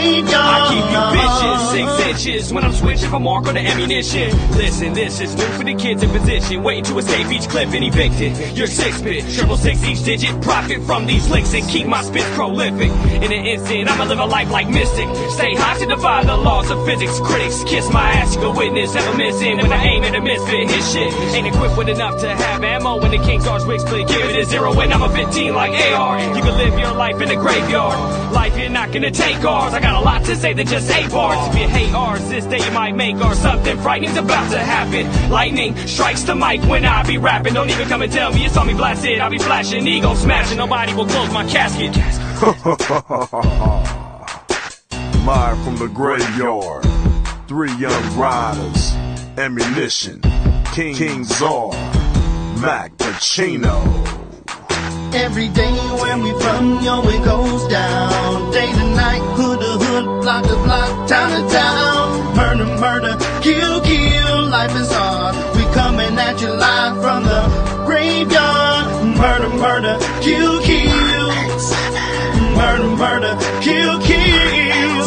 graveyard. I keep you vicious, 6 inches when I'm switching from mark on the ammunition. Listen, this is new for the kids in position, waiting to escape each clip and evicted. You're 6-bit, 666 each digit, profit from these licks and keep my spits prolific. In an instant, I'ma live a life like Mystic. Stay high to defy the laws of physics. Critics kiss my ass, you can witness, ever missing when I aim at a misfit. His shit ain't equipped with enough to have ammo. When the King's Arch Wig split, give it a 0 when I'm a 15 like AR. You can live your life in the graveyard. Life, you're not gonna take ours. I got a lot to say than just 8 bars. If you hate ours, this day you might make ours. Something frightening's about to happen. Lightning strikes the mic when I be rapping. Don't even come and tell me you saw me blasted. I'll be flashing, ego smashing. Nobody will close my casket. Live from the graveyard, 3 young riders, ammunition, King Czar, Mac Pacino. Every day where we from, yo, it goes down. Day to night, hood to hood, block to block, town to town. Murder, murder, kill, kill, life is hard. We coming at you live from the graveyard. Murder, murder, kill, kill. Murder, murder, kill, kill.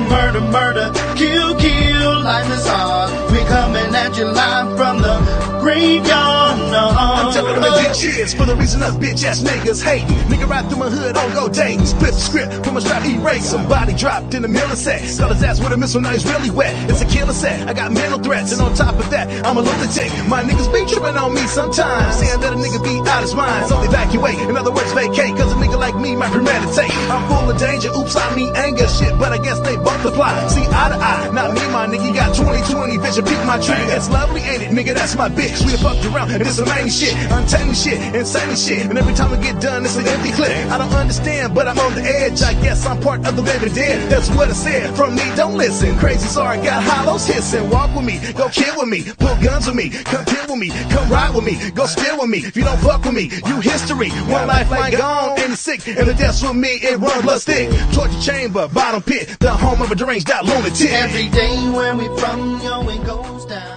Murder, murder, kill, kill, life is hard. We coming at you live from the graveyard. I'm telling them bitches for the reason us bitch ass niggas hating. Nigga ride through my hood on go dating. Split the script from a strap erase. Somebody dropped in the middle of set. Got his ass with a missile, now he's really wet. It's a killer set. I got mental threats, and on top of that, I'm a lunatic. My niggas be tripping on me sometimes, saying that a nigga be out his mind. So evacuate, in other words vacate, cause a nigga like me might premeditate. I'm full of danger, oops, I mean anger shit, but I guess they both apply. See eye to eye, not me, my nigga got 20/20 vision, peek my trigger. It's lovely, ain't it, nigga, that's my bitch. We done fucked around, and it's some main shit, untamed shit, insane shit. And every time we get done, it's an empty clip. I don't understand, but I'm on the edge. I guess I'm part of the living dead. That's what I said. From me, don't listen. Crazy, sorry, got hollows hissing. Walk with me, go kill with me, pull guns with me, come kill with me, come ride with me, go steal with me. If you don't fuck with me, you history. One life like gone, and the sick, and the death's with me. It run blood stick. Torture chamber, bottom pit, the home of a deranged out lunatic. Every day where we from, yo, it goes down.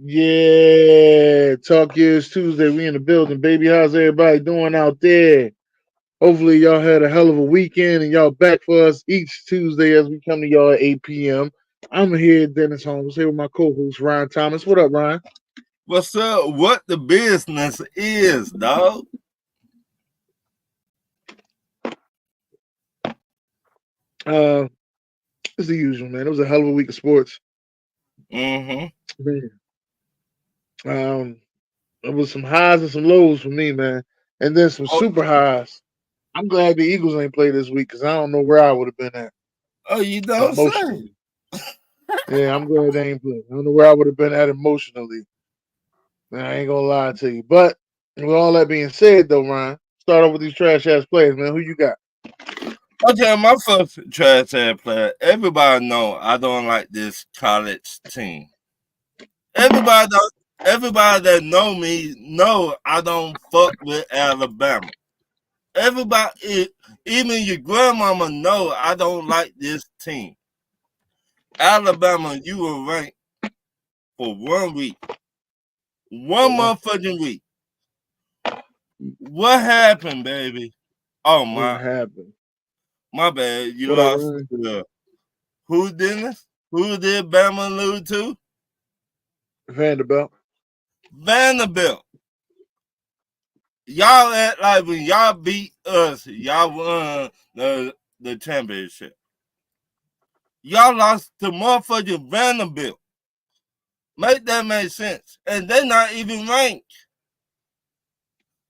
Yeah, Talk Years Tuesday. We in the building, baby. How's everybody doing out there? Hopefully y'all had a hell of a weekend and y'all back for us each Tuesday as we come to y'all at 8 p.m. I'm here, Dennis Holmes, here with my co-host Ryan Thomas. What up, Ryan? What's up? What the business is, dog? It's the usual, man. It was a hell of a week of sports. Mm-hmm. It was some highs and some lows for me, man, and then some super highs. I'm glad the Eagles ain't played this week because I don't know where I would have been at. Oh, you don't say. Yeah, I'm glad they ain't played. I don't know where I would have been at emotionally. Man, I ain't gonna lie to you. But with all that being said, though, Ryan, start off with these trash ass players, man. Who you got? Okay, my first trash ass player. Everybody know I don't like this college team. Everybody that know me know I don't fuck with Alabama. Everybody, even your grandmama know I don't like this team. Alabama, you were ranked for 1 week. 1 motherfucking week. What happened, baby? Oh, my. What happened? My bad. You lost. Who didn't? Who did Bama lose to? Vanderbilt. Y'all act like when y'all beat us, y'all won the championship. Y'all lost to motherfucking Vanderbilt. Make that make sense. And they're not even ranked.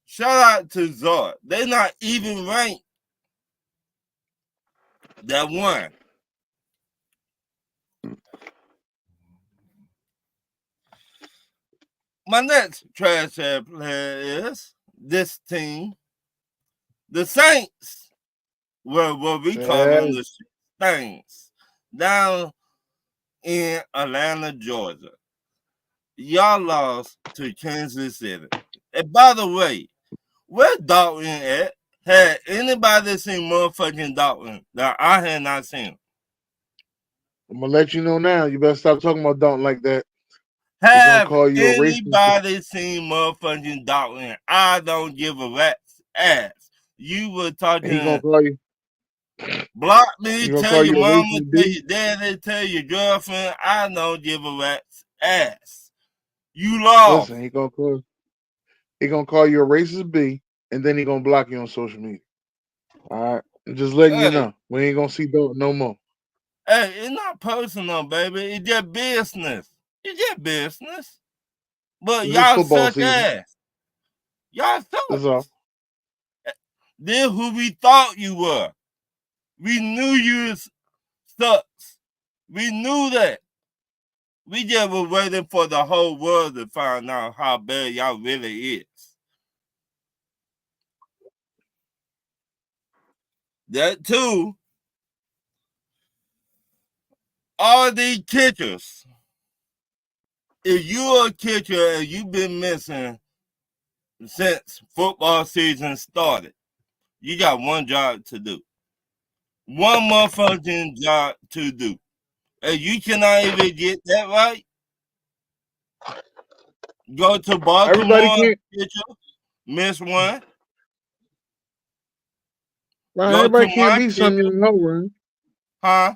Shout out to Zard. They're not even ranked. That won. My next trash ass player is this team. The Saints were what we call them the Saints down in Atlanta, Georgia. Y'all lost to Kansas City. And by the way, where Dalton at? Had anybody seen motherfucking Dalton that I had not seen? I'm gonna let you know now. You better stop talking about Dalton like that. Have anybody seen motherfucking Dalton? I don't give a rat's ass. You were talking. He gonna call you. Block me, You gonna tell call your you a mama, racist tell B? your daddy, tell your girlfriend, I don't give a rat's ass. You lost. Listen, he gonna call you a racist B, and then he gonna block you on social media. All right, I'm just letting you Hey, know. We ain't gonna see no more. hey, it's not personal, baby. It's just business. It's just business. But This y'all football suck season. ass. Y'all That's suck. all. Then who we thought you were. We knew you sucks. We knew that. We just were waiting for the whole world to find out how bad y'all really is. That too. All these kickers. If you're a kicker and you've been missing since football season started, you got one job to do. One motherfucking job to do. And you cannot even get that right. Go to Everybody Baltimore, can't. kicker, miss one. Right, Go to everybody can't my be kicker, some young hoe, Ryan. huh?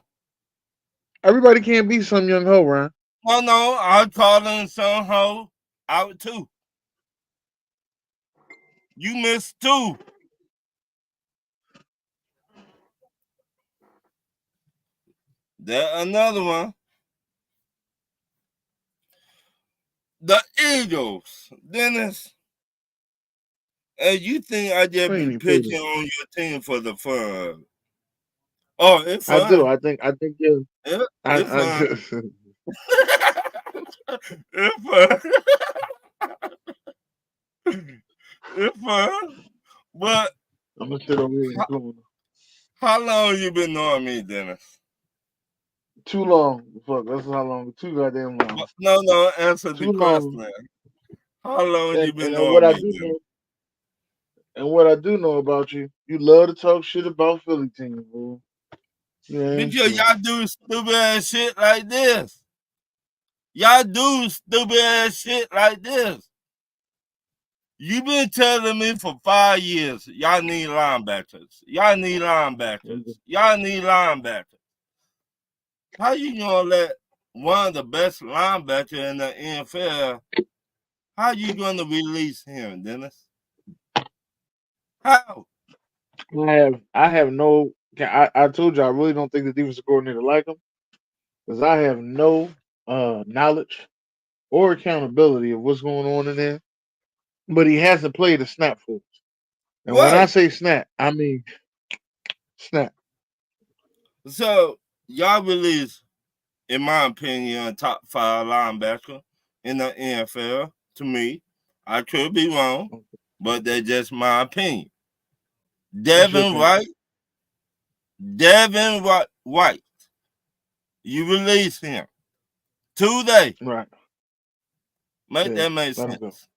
Everybody can't be some young hoe, Ryan. Oh no, I'm calling some hoe out too. You missed two. There another one. The Eagles, Dennis. And you think I just We ain't be even played pitching it. on your team for the fun? Oh, it's I do. fun. I think yeah. It's I fun. just, It's fun. It's fun. But I'm gonna sit over here in the corner. how long you been knowing me, Dennis? Too long. Fuck, that's how long. Too goddamn long. No, answer the Too long. question. How long you been What knowing I me, do Dennis? know, and what I do know about you, you love to talk shit about Philly teams, bro. Yeah, ain't Because shit. y'all do stupid ass shit like this. Y'all do stupid ass shit like this. You been telling me for 5 years, y'all need linebackers. Y'all need linebackers. Y'all need linebackers. How you gonna let one of the best linebackers in the NFL, how you gonna release him, Dennis? How? I have no. I told you I really don't think the defensive coordinator like him because I have no knowledge or accountability of what's going on in there. But he hasn't played a snap for us. And when I Right. say snap, I mean snap. So y'all release, in my opinion, a top 5 linebacker in the NFL. To me, I could be wrong, but that's just my opinion. What's your Devin opinion? White. Devin White. You release him today. Right. Make Yeah. that make Let him go. sense.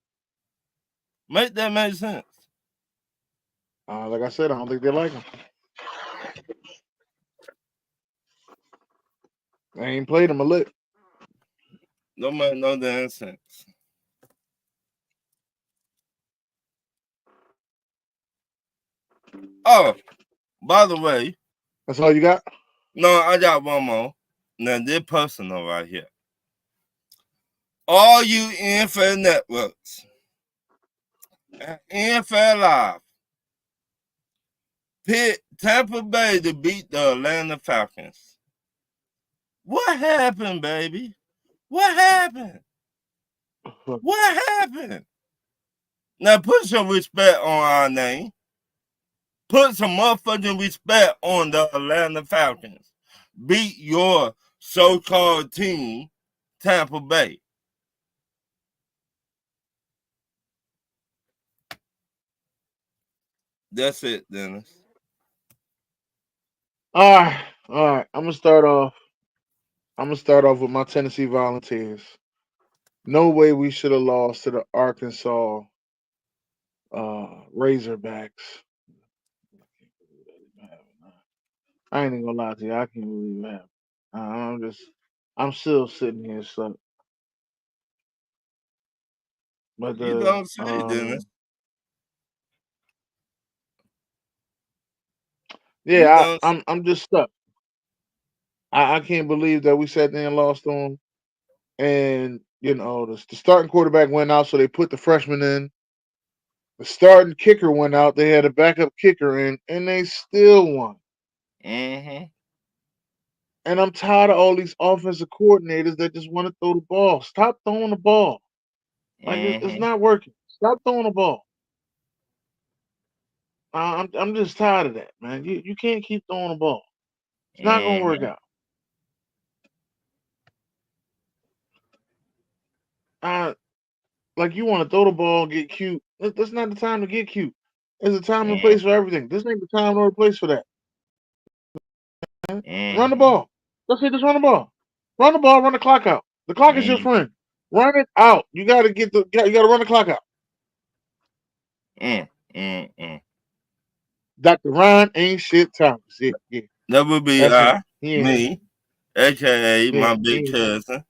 Make that make sense. Like I said, I don't think they like him. They ain't played him a lick. Don't make no damn sense. Oh, by the way, That's all you got? no, I got one more. Now, this personal right here. All you NFL networks and NFL Live picked Tampa Bay to beat the Atlanta Falcons. What happened, baby? What happened? What happened? Now, put some respect on our name. Put some motherfucking respect on the Atlanta Falcons. Beat your so-called team, Tampa Bay. That's it, Dennis. All right. I'm gonna start off. I'm gonna start off with my Tennessee Volunteers. No way we should have lost to the Arkansas Razorbacks. I ain't even gonna lie to you. I can't believe that. I'm still sitting here stuck. But You don't say, Dennis. You Yeah, know, I'm just stuck. I can't believe that we sat there and lost to them. And the starting quarterback went out, so they put the freshman in. The starting kicker went out. They had a backup kicker in, and they still won. mm-hmm, And I'm tired of all these offensive coordinators that just want to throw the ball. Stop throwing the ball. Like it's mm-hmm, not working. Stop throwing the ball. I'm just tired of that, man. You can't keep throwing the ball. It's not gonna work mm-hmm, out. Uh, like you want to throw the ball, get cute. That's not the time to get cute. There's a time and place for everything. This ain't the time or the place for that. Run the mm-hmm, ball. Let's say just run the ball. Run the ball. Run the clock out. The clock is your mm-hmm, friend. Run it out. You got to you got to run the clock out. mm-hmm. Dr. Ron ain't shit Thomas. Yeah, yeah. That would be That's him. He ain't. me, aka Yeah, my big cousin.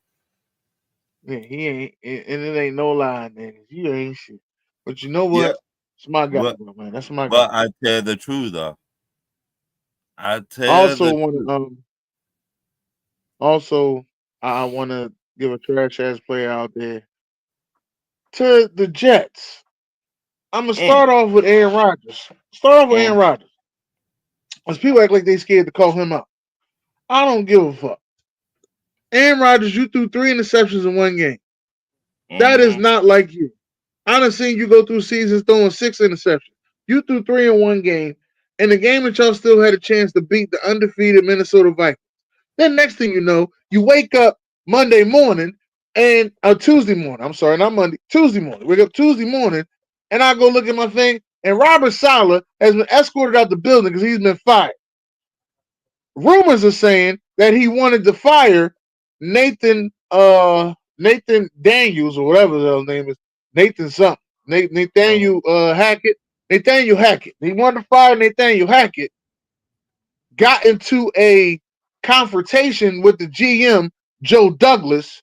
he ain't. And it ain't no lie, niggas. You ain't shit. But you know Yeah, what? It's my guy, but bro, man. That's my guy. but I tell the truth though. I I tell also the want truth. to also I want to give a trash ass player out there to the Jets. I'm gonna Mm, start off with Aaron Rodgers. Start off with mm, Aaron Rodgers. Because people act like they scared to call him out. I don't give a fuck. Aaron Rodgers, you threw 3 interceptions in one game. That is mm-hmm, not like you. I done seen you go through seasons throwing 6 interceptions. You threw 3 in one game, and the game that y'all still had a chance to beat the undefeated Minnesota Vikings. Then next thing you know, you wake up Monday morning and Tuesday morning. I'm sorry, not Monday. Tuesday morning. Wake up Tuesday morning, and I go look at my thing, and Robert Saleh has been escorted out the building because he's been fired. Rumors are saying that he wanted to fire Nathan Nathan Daniels or whatever his name is. Nathan something. mm, Nathaniel Hackett. Nathaniel Hackett. He wanted to fire Nathaniel Hackett. Got into a confrontation with the GM, Joe Douglas,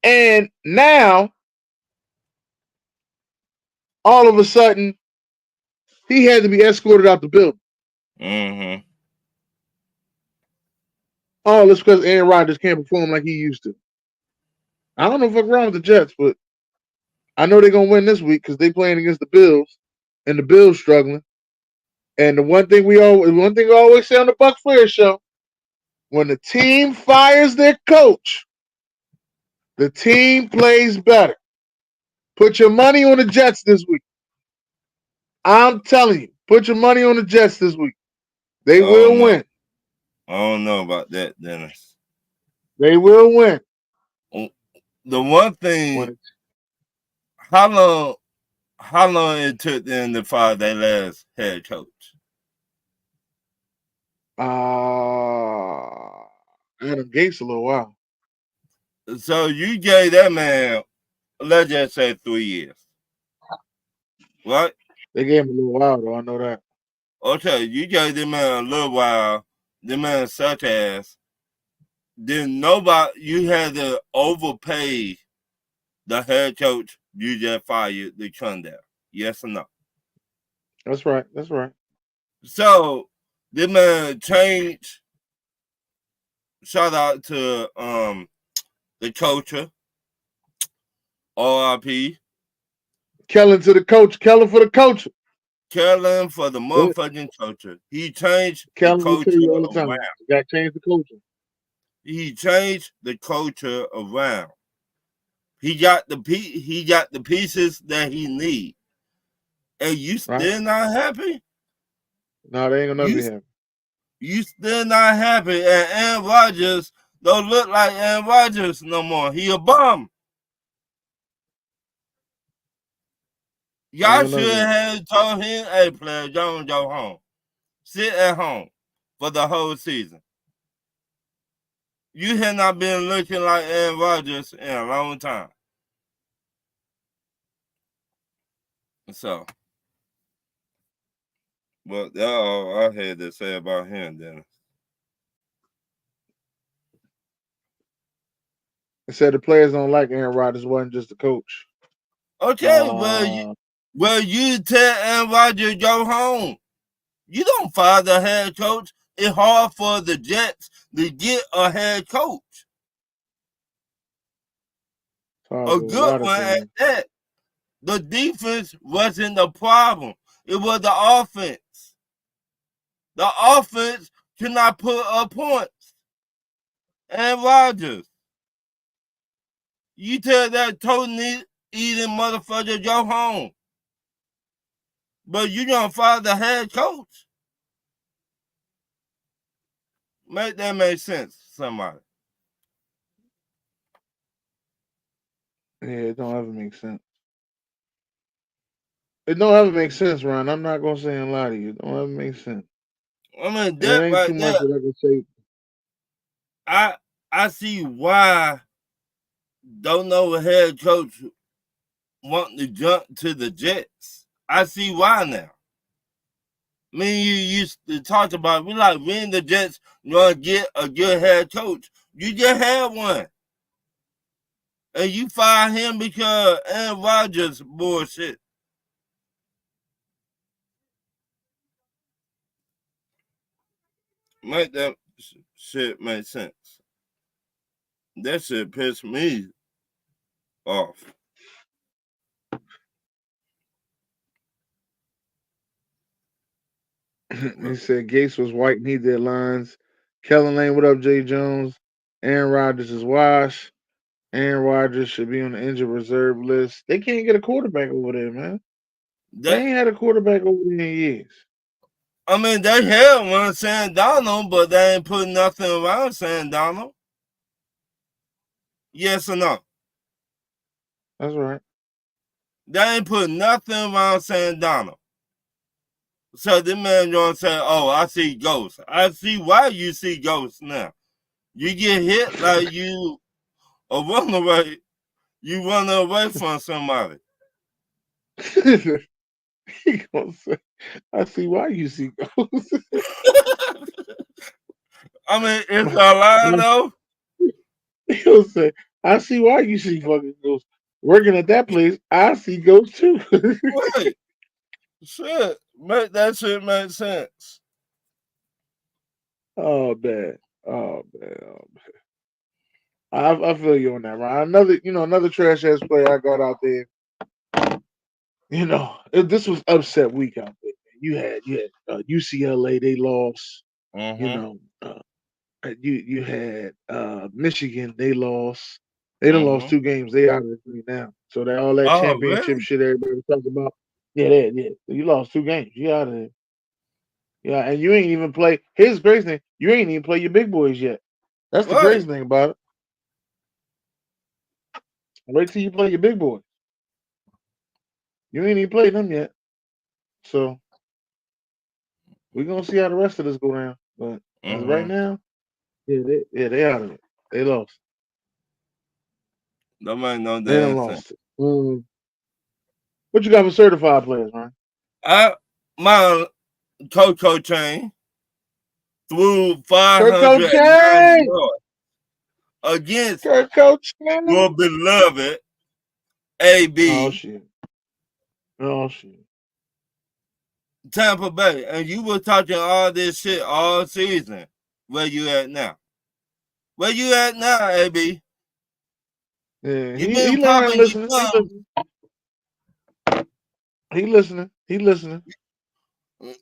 and now all of a sudden he had to be escorted out the building. mm-hmm. All this because Aaron Rodgers can't perform like he used to. I don't know what's wrong with the Jets, but I know they're gonna win this week because they playing against the Bills, and the Bills struggling. And the one thing we always say on the Buck Flair show, when the team fires their coach, the team plays better. Put your money on the Jets this week. I'm telling you, put your money on the Jets this week. They Oh will no, win. I don't know about that, Dennis. They will win. The one thing, how long it took them to fire their last head coach? Adam Gates a little while. So you gave that man, let's just say 3 years, right? They gave him a little while though. I know that. Okay, you gave them man a little while. The man such as then nobody you had to overpay the head coach you just fired to come there. Yes or no? That's right. That's right. So the man changed. Shout out to the coacher, RIP. Kellen to the coach. Kellen for the coach. Kellen for the motherfucking coacher. He changed the Kellen will tell culture you all the around. time. You got to change the culture. He changed the culture around. He got the pieces that he need. And you still not happy? No, they ain't gonna be happy. You still not happy. And Aaron Rodgers don't look like Aaron Rodgers no more. He a bum. Y'all should have told him, hey, player, don't go home. Sit at home for the whole season. You have not been looking like Aaron Rodgers in a long time. So, well, that's all I had to say about him, Dennis. They said the players don't like Aaron Rodgers. Wasn't just the coach. Okay, well, you tell Aaron Rodgers go home. You don't fire the head coach. It's hard for the Jets to get a head coach. A good one at that. The defense wasn't the problem. It was the offense. The offense could not put up points. And Rodgers, you tell that total eating motherfucker go home. But you gonna fire the head coach? Make that make sense, somebody. Yeah, it don't ever make sense. It don't ever make sense, Ron. I'm not gonna say and lie to you. It don't ever make sense. I mean, And it ain't too much that I can say. I see why don't know a head coach wanting to jump to the Jets. I see why now. I mean, you used to talk about we like when the Jets gonna get a good head coach. You just had one. And you fire him because Aaron Rodgers bullshit. Make that shit make sense. That shit pissed me off. He said Gates was white and he did lines. Kellen Lane, what up, Jay Jones? Aaron Rodgers is washed. Aaron Rodgers should be on the injured reserve list. They can't get a quarterback over there, man. They ain't had a quarterback over there in years. I mean, they had one Sam Donald, but they ain't put nothing around Sam Donald. Yes or no? That's right. They ain't put nothing around Sam Donald. So this man gonna say, "Oh, I see ghosts." I see why you see ghosts now. You get hit like you a runaway. You run away from somebody. He gonna say, "I see why you see ghosts." I mean, it's a lie though. He gonna say, "I see why you see fucking ghosts." Working at that place, I see ghosts too. Right. Shit. Make that shit make sense. Oh man. I feel you on that, right? Another trash ass player I got out there. This was upset week out there. You had UCLA, they lost. You had Michigan, they lost. They done lost 2 games. They out of the league now. So that all that championship shit everybody was talking about. Yeah. You lost 2 games. You out of there. Yeah, and you ain't even play. Here's the crazy thing: you ain't even play your big boys yet. That's the crazy thing about it. Wait till you play your big boys. You ain't even played them yet. So we're gonna see how the rest of this go down. But as right now, they out of it. They lost. Nobody know they done lost it. What you got for certified players, man? My Coco Chain threw 500 yards against your beloved AB. Oh shit. Tampa Bay, and you were talking all this shit all season. Where you at now? Where you at now, AB? Yeah, he listening. He listening.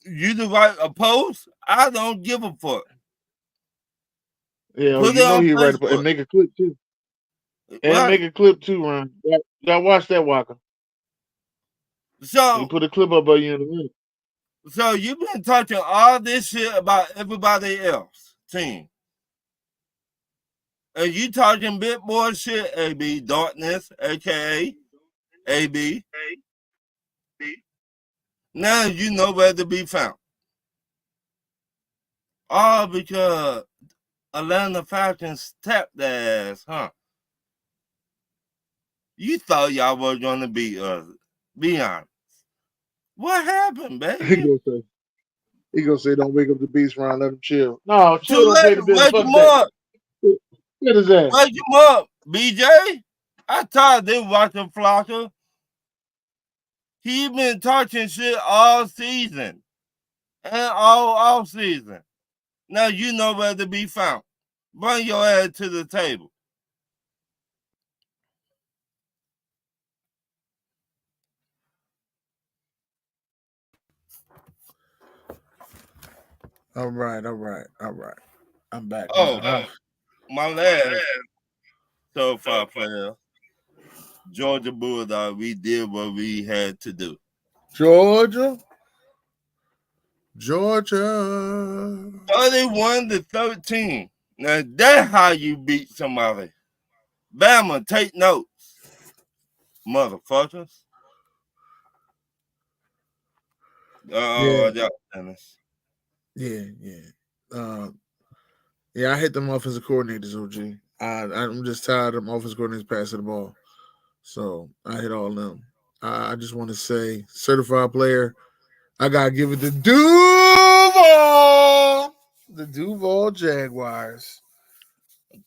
You to write a post? I don't give a fuck. Yeah, he write a post and make a clip too. Make a clip too, Ron. Y'all watch that, Walker. So he put a clip up of you in a minute. So you've been talking all this shit about everybody else team. And you talking bit more shit, AB Darkness, aka AB. Now you know where to be found. All because Atlanta Falcons tapped their ass, huh? You thought y'all were gonna beat us. Be honest. What happened, baby? He gonna say, "Don't wake up the beast, Ron. Let him chill." No, chill. Don't pay the bill. Wake him up. What is that? Wake him up, BJ. I tired of them watching Flocker. He been talking shit all season. and all off season. Now you know where to be found. Bring your ass to the table. All right. I'm back. My last so far player, Georgia Bulldog. We did what we had to do. Georgia. 31-13. Now that's how you beat somebody. Bama, take notes, motherfuckers. Yeah. Dennis. Yeah. Yeah, I hate them offensive coordinators, OG. I'm just tired of them offensive coordinators passing the ball. So I hit all of them. I just want to say, certified player, I gotta give it to Duval. The Duval Jaguars.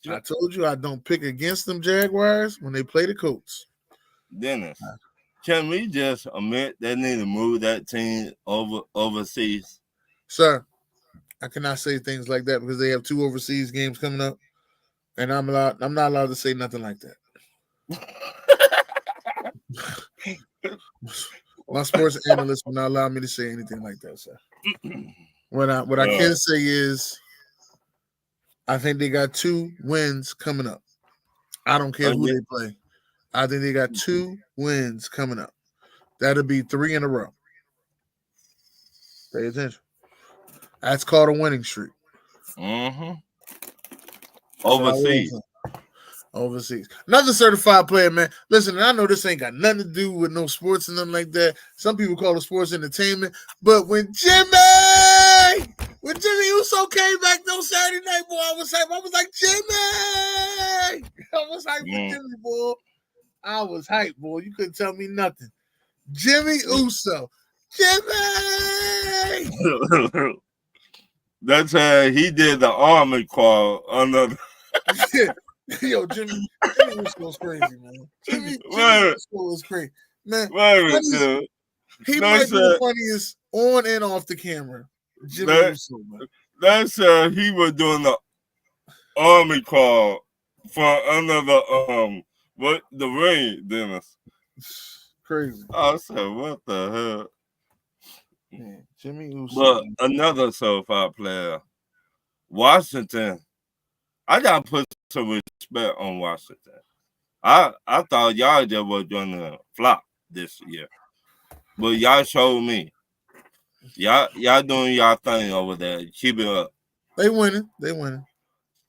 I told you I don't pick against them Jaguars when they play the Colts. Dennis, can we just admit they need to move that team overseas? Sir, I cannot say things like that because they have 2 overseas games coming up, and I'm not allowed to say nothing like that. My sports analyst will not allow me to say anything like that, sir. What I can say is, I think they got 2 wins coming up. I don't care who they play. I think they got 2 wins coming up. That'll be 3 in a row. Pay attention. That's called a winning streak. Mm-hmm. Overseas. Another certified player, man. Listen, I know this ain't got nothing to do with no sports and nothing like that. Some people call it sports entertainment. But when Jimmy Uso came back on Saturday night, boy, I was hyped. I was like, Jimmy! I was hyped for Jimmy, boy. I was hyped, boy. You couldn't tell me nothing. Jimmy Uso. Jimmy! That's how he did the army call under the Yo, Jimmy Uso was crazy, man. Jimmy Uso was crazy. Man, he might be the funniest on and off the camera. Jimmy Uso, man. That's he was doing the army call from under the ring, Dennis. Crazy. I said, what the hell? Yeah, Jimmy Uso. But another so-far player, Washington. I gotta put some respect on Washington. I thought y'all just was gonna flop this year, but y'all showed me. Y'all doing y'all thing over there. Keep it up. They winning.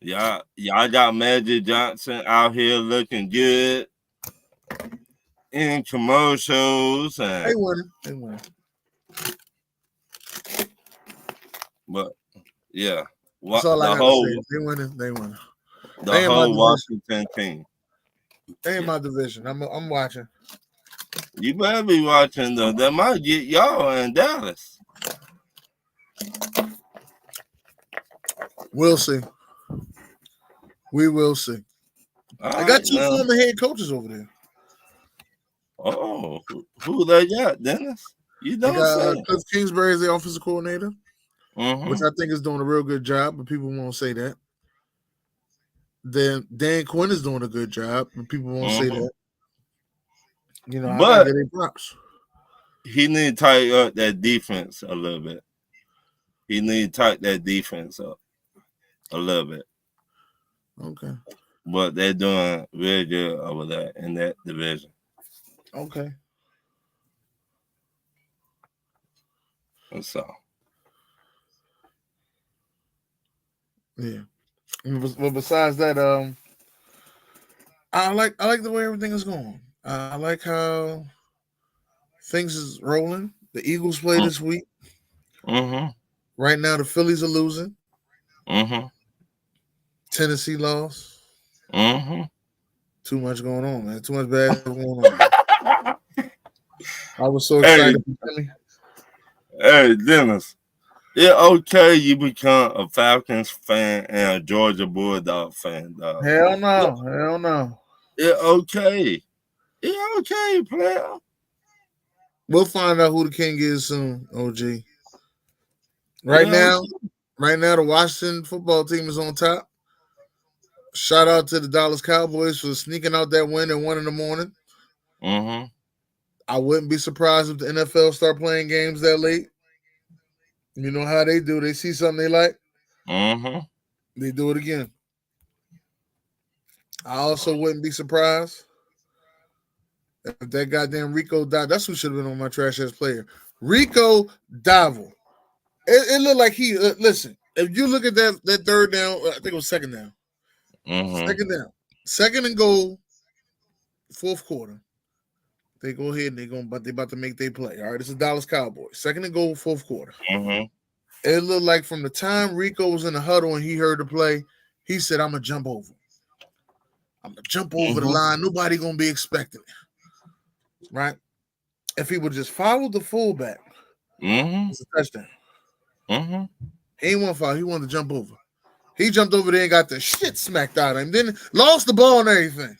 Y'all got Magic Johnson out here looking good in commercials and they winning. But yeah. That's all I gotta say. They winning. The whole Washington team. They in my division. I'm watching. You better be watching though. That might get y'all in Dallas. We'll see. We will see. I got 2 former head coaches over there. Oh, who they got, Dennis? You don't say. Cliff Kingsbury is the offensive coordinator. Which I think is doing a real good job, but people won't say that. Then Dan Quinn is doing a good job, but people won't say that. You know, but I gotta get props. He need to tighten up that defense a little bit. Okay. But they're doing really good over there in that division. Okay. So. Yeah. But besides that, I like the way everything is going. I like how things is rolling. The Eagles play this week. Right now, the Phillies are losing. Tennessee lost. Too much going on, man. Too much bad stuff going on. I was so excited. Hey, Dennis. It's okay you become a Falcons fan and a Georgia Bulldog fan, dog. Hell no. It's okay. Player. We'll find out who the king is soon, OG. Right now, the Washington football team is on top. Shout out to the Dallas Cowboys for sneaking out that win at 1 a.m. Mm-hmm. I wouldn't be surprised if the NFL start playing games that late. You know how they do. They see something they like, Mm-hmm. they do it again. I also wouldn't be surprised if that goddamn Rico Dowdle. That's who should have been on my trash ass player. Rico Dowdle. It looked like he listen. If you look at that third down, I think it was second down. Mm-hmm. Second down. Second and goal, fourth quarter. They go ahead and they about to make their play. All right, it's the Dallas Cowboys. Second and goal, fourth quarter. Mm-hmm. It looked like from the time Rico was in the huddle and he heard the play, he said, I'm gonna jump over. I'm gonna jump over the line. Nobody gonna be expecting it. Right? If he would just follow the fullback, it's a touchdown. Mm-hmm. He ain't want to follow, he wanted to jump over. He jumped over there and got the shit smacked out of him. Then lost the ball and everything.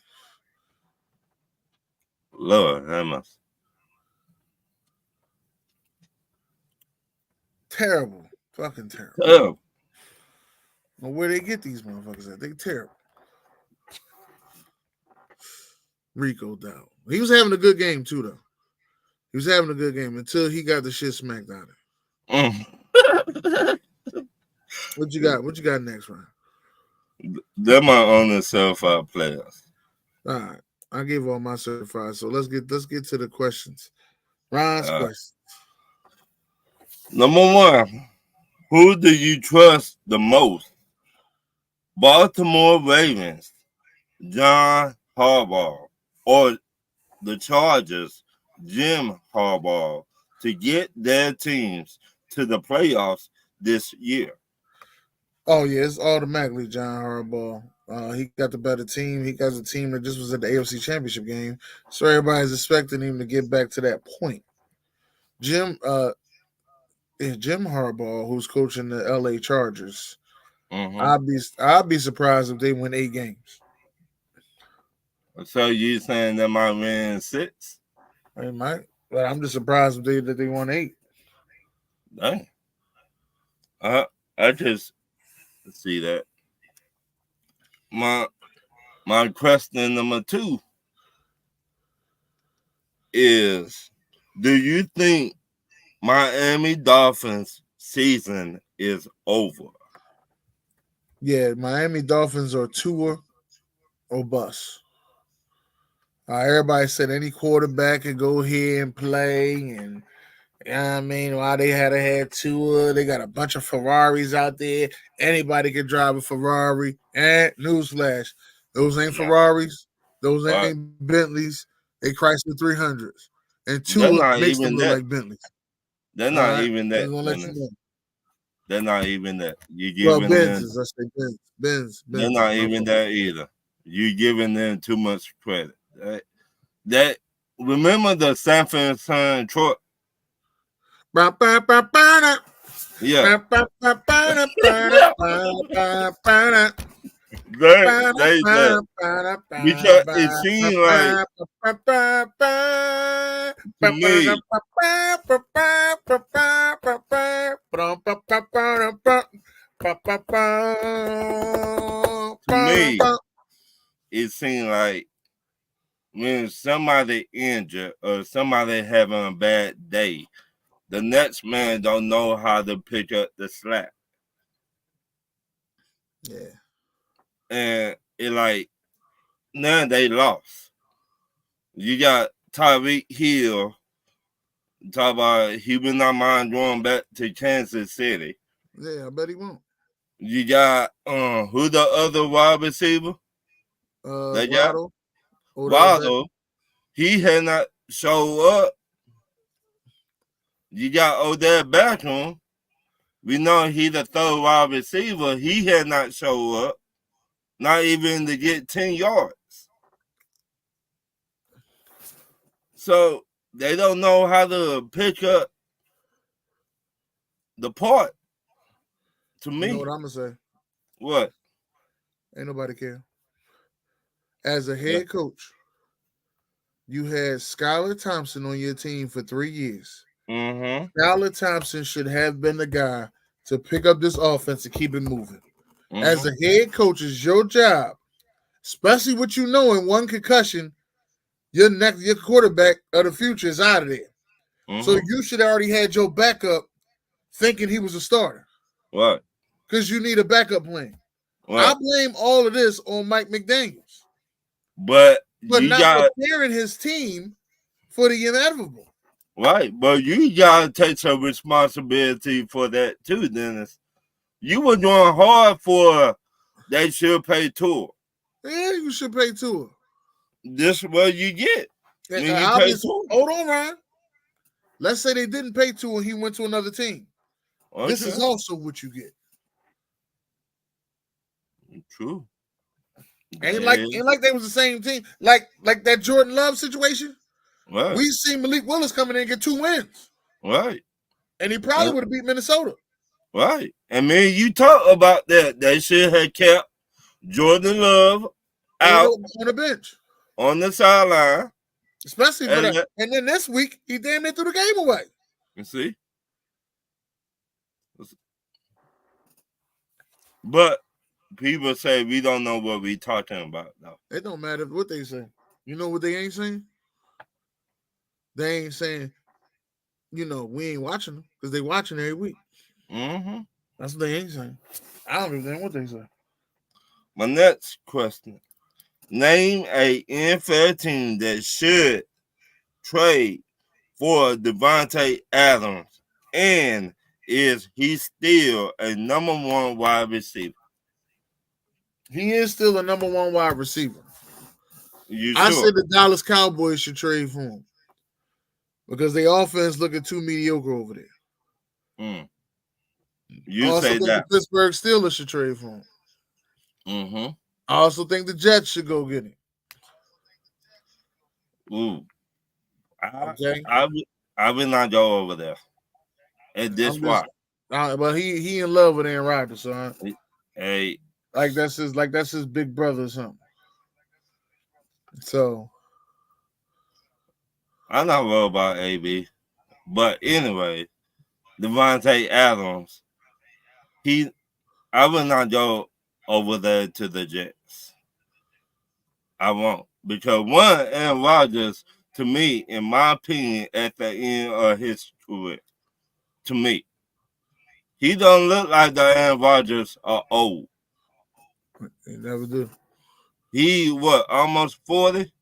Lord, that must. Terrible. Fucking terrible. Oh. Well, where they get these motherfuckers at? They terrible. Rico Dowdle. He was having a good game too, though. He was having a good game until he got the shit smacked out of him. What you got? What you got next, Ryan? They're my only certified players. All right. I gave all my certified. So let's get to the questions. Ryan's questions. Number one, who do you trust the most? Baltimore Ravens, John Harbaugh, or the Chargers, Jim Harbaugh, to get their teams to the playoffs this year? Oh, yeah, it's automatically John Harbaugh. He got the better team. He got a team that just was at the AFC Championship game. So everybody's expecting him to get back to that point. Jim Harbaugh, who's coaching the LA Chargers. Mm-hmm. I'd be surprised if they win 8 games. So you saying they might win 6? They might, but I'm just surprised if they won 8. Dang. I just see that. My question number 2 is, do you think Miami Dolphins season is over? Yeah, Miami Dolphins are tour or bust. Everybody said any quarterback could go here and play, and you know what I mean, while they had Tua, they got a bunch of Ferraris out there. Anybody can drive a Ferrari. And newsflash, those ain't Ferraris, those ain't Bentleys. They Chrysler 300s, and Tua makes them look like Bentleys. They're not even that. They're not even that. You giving Benzes, I say Benz. They're not even that either. You giving them too much credit. That remember the San Francisco truck? Yeah. Because it seems like to me, it seems like when somebody injured or somebody having a bad day, the next man don't know how to pick up the slack. Yeah. And it like, now they lost. You got Tyreek Hill, talk about he will not mind going back to Kansas City. Yeah, I bet he won't. You got who the other wide receiver? They got Waddle. He had not show up. You got Odell Beckham. We know he the third wide receiver. He had not show up. Not even to get 10 yards. So they don't know how to pick up the part. To me. You know what I'm going to say? What? Ain't nobody care. As a head coach, you had Skylar Thompson on your team for 3 years. Mm-hmm. Skylar Thompson should have been the guy to pick up this offense and keep it moving. Mm-hmm. As a head coach, it's your job, especially what you know in one concussion, your quarterback of the future is out of there. Mm-hmm. So you should already had your backup thinking he was a starter. Right. Because you need a backup plan. Right. I blame all of this on Mike McDaniels. But But you not preparing his team for the inevitable. Right. But you gotta take some responsibility for that too, Dennis. You were doing hard for they should pay Tua. Yeah, you should pay Tua. This is what you get. When you pay Tua. Hold on, Ryan. Let's say they didn't pay Tua and he went to another team. Okay. This is also what you get. True. Ain't like they was the same team. Like that Jordan Love situation. Right. We seen Malik Willis coming in and get 2 wins. Right. And he probably would have beat Minnesota. Right. And man, you talk about that. They should have kept Jordan Love out on the bench. On the sideline. Especially for that. And then this week, he damn near threw the game away. You see? But people say we don't know what we talking about, though. It don't matter what they say. You know what they ain't saying? They ain't saying, we ain't watching them because they watching every week. Mm-hmm. That's what they ain't saying. I don't even know what they say. My next question. Name a NFL team that should trade for Devontae Adams, and is he still a number 1 wide receiver? He is still a number 1 wide receiver. I said the Dallas Cowboys should trade for him because their offense looking too mediocre over there. You say that the Pittsburgh Steelers should trade for him. Mm-hmm. I also think the Jets should go get him. Ooh. Okay. I will not go over there. At this spot. But he in love with Aaron Rodgers, son. Hey. Like that's his big brother or something. So I'm not worried about AB. But anyway, Devontae Adams, I will not go over there to the Jets. I won't. Because one, Aaron Rodgers, to me, in my opinion, at the end of his career, to me, he don't look like the Aaron Rodgers are old. He never do. He, almost 40?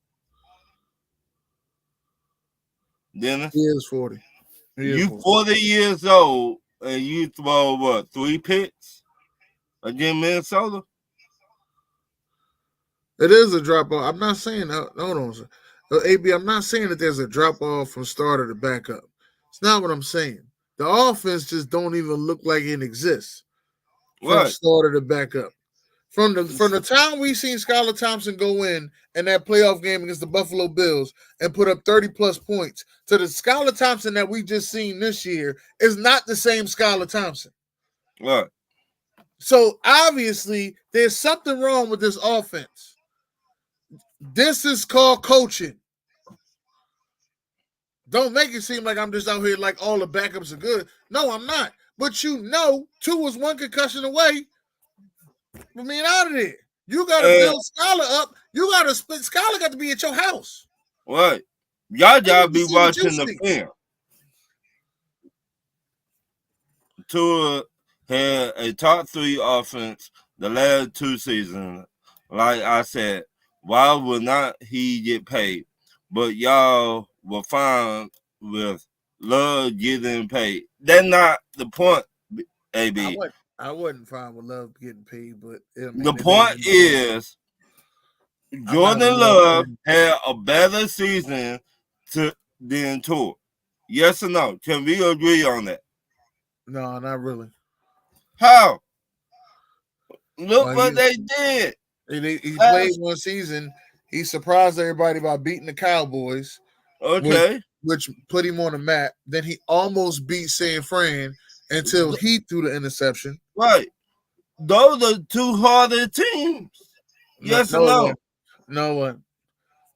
Dennis? He is 40. You 40 years old, and you throw, 3 picks against Minnesota? It is a drop off. I'm not saying, hold on, sir. AB, I'm not saying that there's a drop off from starter to backup. It's not what I'm saying. The offense just don't even look like it exists from starter to backup. From the time we seen Skylar Thompson go in that playoff game against the Buffalo Bills and put up 30-plus points to the Skylar Thompson that we just seen this year is not the same Skylar Thompson. Right. So obviously there's something wrong with this offense. This is called coaching. Don't make it seem like I'm just out here like all the backups are good. No, I'm not. But 2 was 1 concussion away from being out of there. You got to build Skylar up. You got to split. Skylar got to be at your house. Right. Y'all got to be watching the film. Tua had a top 3 offense the last 2 seasons. Like I said, why would not he get paid? But y'all were fine with Love getting paid. That's not the point, AB. I wasn't fine with Love getting paid, but the point is Jordan Love had a better season than Tua. Yes or no? Can we agree on that? No, not really. How? Look what they did. He played 1 season. He surprised everybody by beating the Cowboys. Okay. Which put him on the map. Then he almost beat San Fran until he threw the interception. Right. Those are 2 harder teams. Yes or no? No one.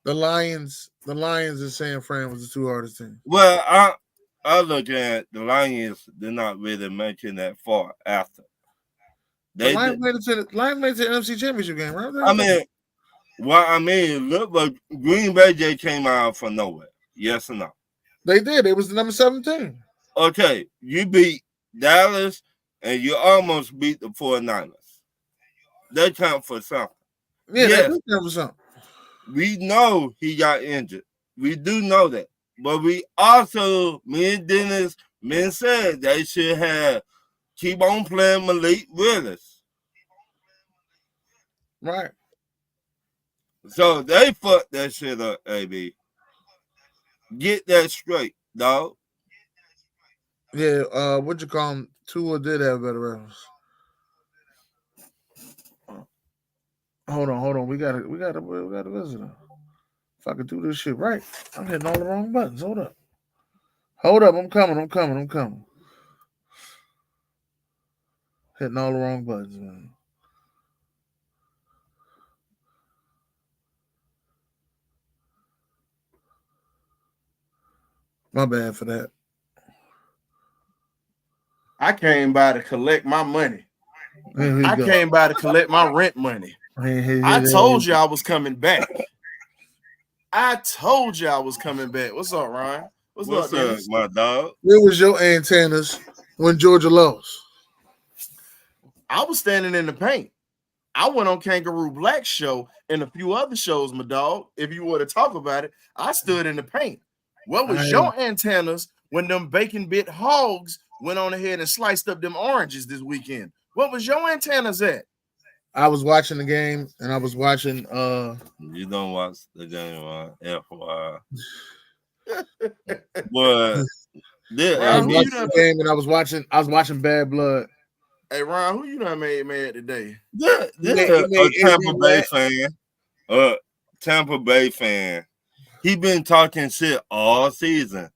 The Lions and San Fran was the 2 hardest teams. Well, I look at the Lions, they're not really making that far after. The Lions made it to the NFC Championship game, right? I mean, look, like Green Bay just came out from nowhere. Yes or no? They did. It was the number 17. Okay, you beat Dallas and you almost beat the 49ers. They count for something. Yeah, yes, they count for something. We know he got injured. We do know that. But we also, me and Dennis, said they should keep on playing Malik Willis. Right. So they fucked that shit up, AB. Get that straight, dog. Yeah, what you call him? Tua did have better reference. Hold on. We got a visitor. If I could do this shit right, I'm hitting all the wrong buttons. Hold up. I'm coming. Hitting all the wrong buttons, man. My bad for that. I came by to collect my money. I came by to collect my rent money. I told you I was coming back. What's up, Ryan? What's up, my dog? Where was your antennas when Georgia lost? I was standing in the paint. I went on Kangaroo Black's show and a few other shows, my dog. If you were to talk about it, I stood in the paint. What was your antennas when them bacon bit hogs went on ahead and sliced up them oranges this weekend? What was your antennas at? I was watching the game and I was watching You don't watch the game on FYI. But I was watching the game and I was watching Bad Blood. Hey Ron, who you done made mad today? This a Tampa Bay fan. Tampa Bay fan. He been talking shit all season.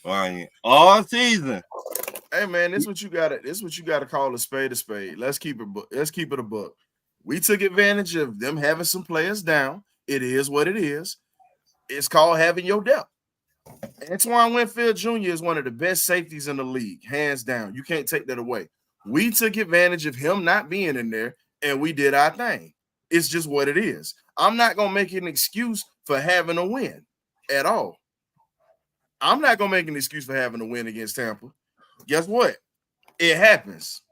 Ryan. All season. Hey man, this what you gotta call a spade a spade. Let's keep it a buck. We took advantage of them having some players down. It is what it is. It's called having your depth. Antoine Winfield Jr. is one of the best safeties in the league, hands down. You can't take that away. We took advantage of him not being in there, and we did our thing. It's just what it is. I'm not gonna make an excuse for having a win at all. I'm not gonna make an excuse for having a win against Tampa. Guess what? It happens.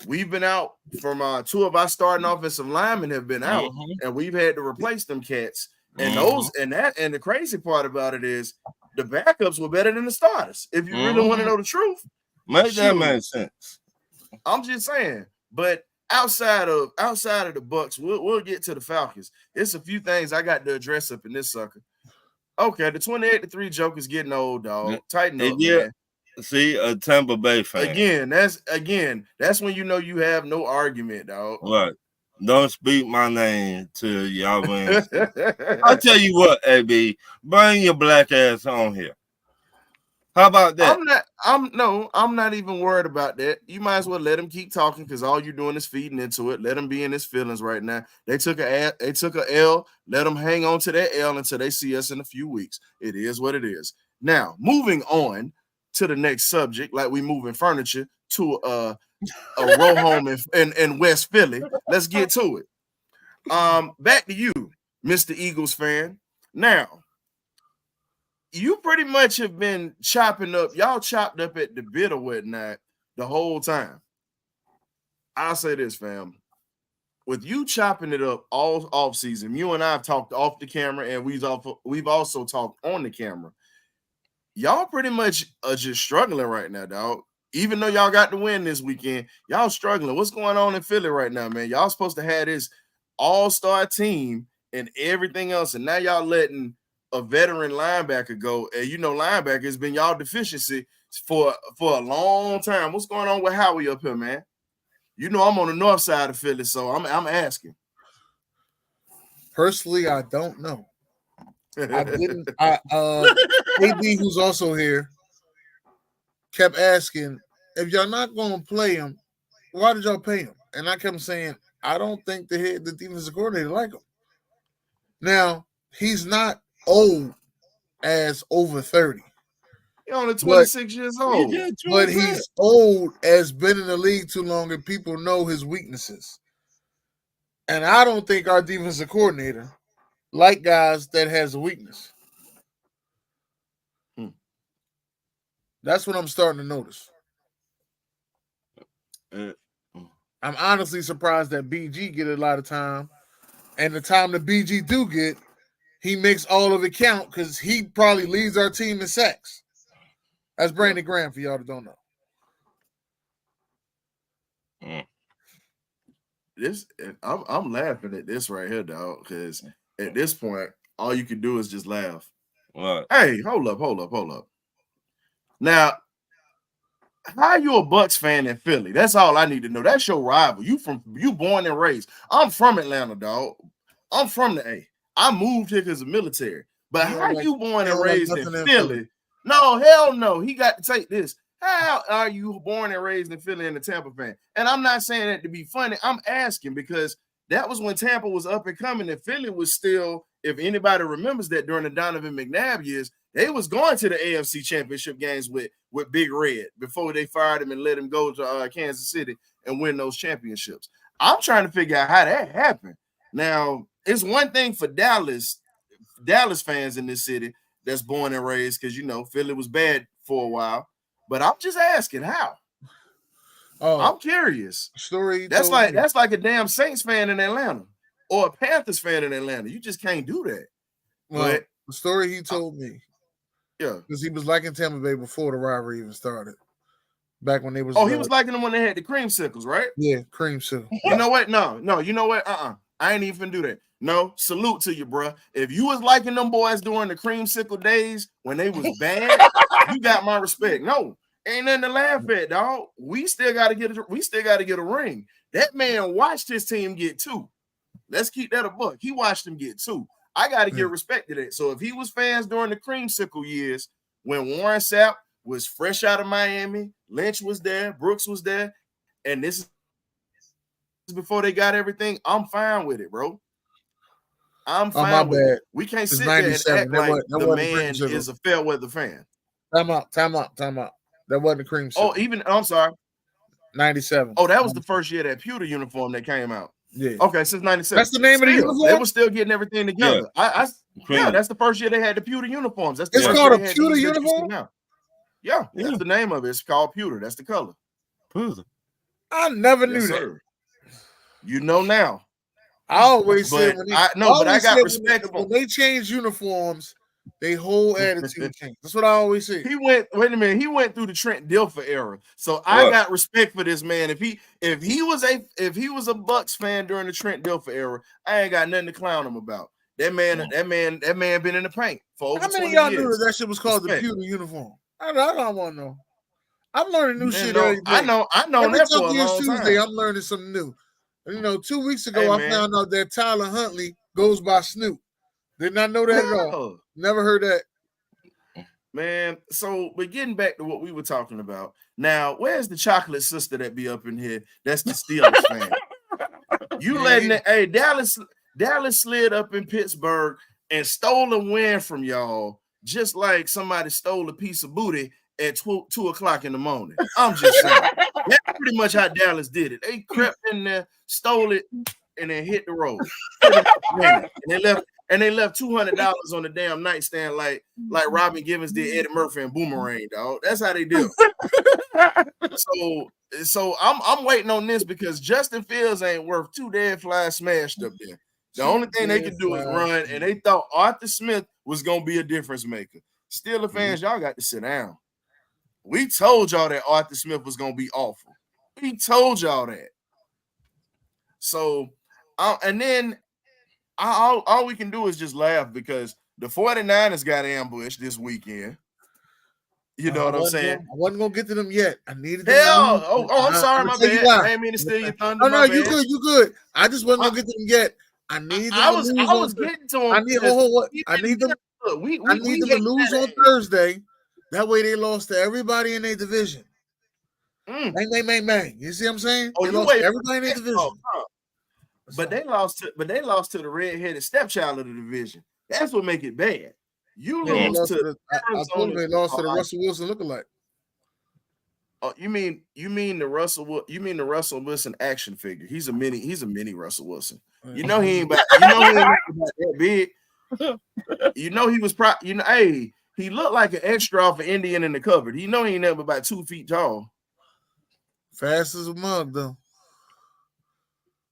We've been out from two of our starting offensive linemen have been out, and we've had to replace them cats. And and the crazy part about it is the backups were better than the starters. If you really want to know the truth, that make sense. I'm just saying. But outside of the Bucks, we'll get to the Falcons. It's a few things I got to address up in this sucker. Okay, the 28-3 joke is getting old, dog. Tighten up, man. See, a Tampa Bay fan. That's when you know you have no argument, dog. Right. Don't speak my name to y'all win. I'll tell you what, AB, bring your black ass on here. How about that? I'm not even worried about that. You might as well let him keep talking because all you're doing is feeding into it. Let him be in his feelings right now. They took a L. Let him hang on to that L until they see us in a few weeks. It is what it is. Now, moving on to the next subject, like we moving furniture to a row home in West Philly. Let's get to it. Back to you, Mr. Eagles fan. Now, you pretty much have been chopping up. Y'all chopped up at the bit or whatnot the whole time. I'll say this, fam. With you chopping it up all off season, you and I have talked off the camera, and we've also talked on the camera. Y'all pretty much are just struggling right now, dog. Even though y'all got the win this weekend, y'all struggling. What's going on in Philly right now, man? Y'all supposed to have this all-star team and everything else, and now y'all letting a veteran linebacker go. And you know, linebacker has been y'all deficiency for a long time. What's going on with Howie up here, man? You know, I'm on the north side of Philly, so I'm asking. Personally, I don't know. I didn't. AD, who's also here, kept asking, if y'all not going to play him, why did y'all pay him? And I kept saying, I don't think the defensive coordinator like him. Now, he's not old as over 30. He's only 26 years old. But he's old, has been in the league too long, and people know his weaknesses. And I don't think our defensive coordinator like guys that has a weakness. That's what I'm starting to notice. I'm honestly surprised that BG get a lot of time. And the time that BG do get, he makes all of it count because he probably leads our team in sacks. That's Brandon Graham for y'all that don't know. I'm laughing at this right here, dog, because at this point, all you can do is just laugh. What? Hey, hold up. Now, how you a Bucks fan in Philly? That's all I need to know. That's your rival. You born and raised. I'm from Atlanta, dog. I'm from the A. I moved here because of military. But how you born and raised in Philly? No, hell no. He got to take this. How are you born and raised in Philly and a Tampa fan? And I'm not saying that to be funny. I'm asking because that was when Tampa was up and coming, and Philly was still, if anybody remembers that during the Donovan McNabb years, they was going to the AFC Championship games with Big Red before they fired him and let him go to Kansas City and win those championships. I'm trying to figure out how that happened. Now, it's one thing for Dallas fans in this city that's born and raised because, Philly was bad for a while. But I'm just asking how. Oh, I'm curious. That's like a damn Saints fan in Atlanta or a Panthers fan in Atlanta. You just can't do that. Well, but the story he told me, because he was liking Tampa Bay before the rivalry even started. Back when they was. Oh, he was liking them when they had the creamsicles, right? Yeah, creamsicle. You know what? No. You know what? I ain't even do that. No, salute to you, bro. If you was liking them boys during the creamsicle days when they was bad, you got my respect. No, ain't nothing to laugh at, dog. We still got to get a ring. That man watched his team get 2. Let's keep that a buck. He watched them get 2. I got to give respect to that. So if he was fans during the creamsicle years when Warren Sapp was fresh out of Miami, Lynch was there, Brooks was there, and this is before they got everything, I'm fine with it, bro. I'm fine with it. We can't sit there and act like the man is a fair weather fan. Time out. That wasn't the cream. Oh, I'm sorry. 97. Oh, that was the first year that pewter uniform that came out. Yeah. Okay, since 97. That's the name of the uniform? They were still getting everything together. Yeah, that's the first year they had the pewter uniforms. It's called a pewter uniform? Yeah, that's the name of it. It's called pewter. That's the color. Pewter. I never knew that. You know now. I always said I got respect when they change uniforms, they whole attitude change. That's what I always say. He went through the Trent Dilfer era. So I got respect for this man. If he was a Bucks fan during the Trent Dilfer era, I ain't got nothing to clown him about. That man been in the paint for over 20 years. How many of y'all knew that shit was called the pewter uniform? I don't want to know. I'm learning new shit every day. I know every that for a long Tuesday, time. I'm learning something new. 2 weeks ago, I found out that Tyler Huntley goes by Snoop. Did not know that at all. Never heard that. Man, so we're getting back to what we were talking about. Now, where's the chocolate sister that be up in here? That's the Steelers fan. You letting it, hey, Dallas slid up in Pittsburgh and stole a win from y'all, just like somebody stole a piece of booty at 2 o'clock in the morning. I'm just saying. That's pretty much how Dallas did it. They crept in there, stole it, and then hit the road. And they left $200 on the damn nightstand like Robin Givens did Eddie Murphy and Boomerang, dog. That's how they do. So I'm waiting on this because Justin Fields ain't worth 2 dead flies smashed up there. The only thing they could do is run, and they thought Arthur Smith was gonna be a difference maker. Steelers fans, y'all got to sit down. We told y'all that Arthur Smith was going to be awful. We told y'all that. So, and then all we can do is just laugh because the 49ers got ambushed this weekend. You know what I'm saying? I wasn't going to get to them yet. I needed them. I'm sorry, my bad. I didn't mean to steal your thunder. No, you good. I just wasn't going to get to them yet. I need them I was getting to them. I need them to lose on Thursday. That way they lost to everybody in their division. Bang. You see what I'm saying? Oh, they lost to everybody in their division. But they lost to the red-headed stepchild of the division. That's what make it bad. You Yeah, they lose lost to to I told him they lost to the Russell Wilson lookalike. You mean the Russell Wilson action figure? He's a mini Russell Wilson. You know he ain't about that big. You know he was hey, he looked like an extra off of Indian in the Cupboard. You know he ain't never about 2 feet tall. Fast as a mug though.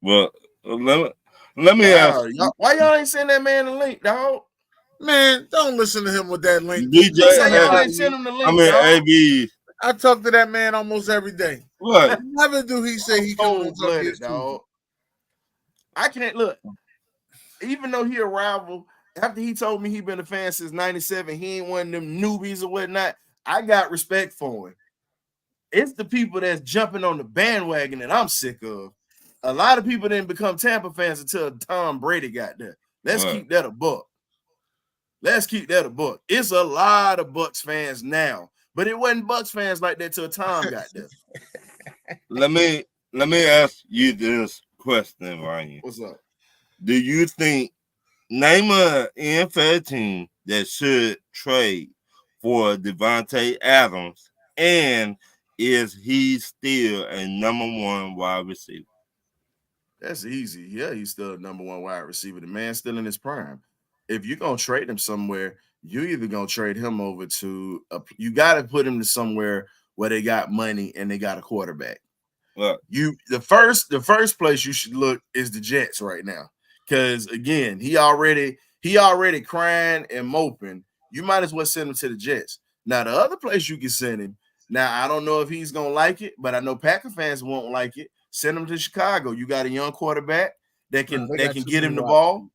Well, let me ask. Why y'all ain't send that man the link, dog? Man, don't listen to him with that link. DJ, y'all ain't send him the link. AB. I talk to that man almost every day. What? Never do he say he cold-blooded, dog. I can't look. Even though he a rival, after he told me he been a fan since '97, he ain't one of them newbies or whatnot. I got respect for him. It's the people that's jumping on the bandwagon that I'm sick of. A lot of people didn't become Tampa fans until Tom Brady got there. Let's keep that a buck. It's a lot of Bucs fans now, but it wasn't Bucs fans like that till Tom got there. Let me ask you this question, Ryan. What's up? Do you think name an NFL team that should trade for Davante Adams, and is he still a number one wide receiver? That's easy. Yeah, he's still a number one wide receiver. The man's still in his prime. If you're gonna trade him somewhere, you either gonna trade him over to you got to put him to somewhere where they got money and they got a quarterback. Look, the first place you should look is the Jets right now, because again, he already crying and moping. You might as well send him to the Jets. Now the other place you can send him. Now I don't know if he's gonna like it, but I know Packer fans won't like it. Send him to Chicago. You got a young quarterback that can get him the ball.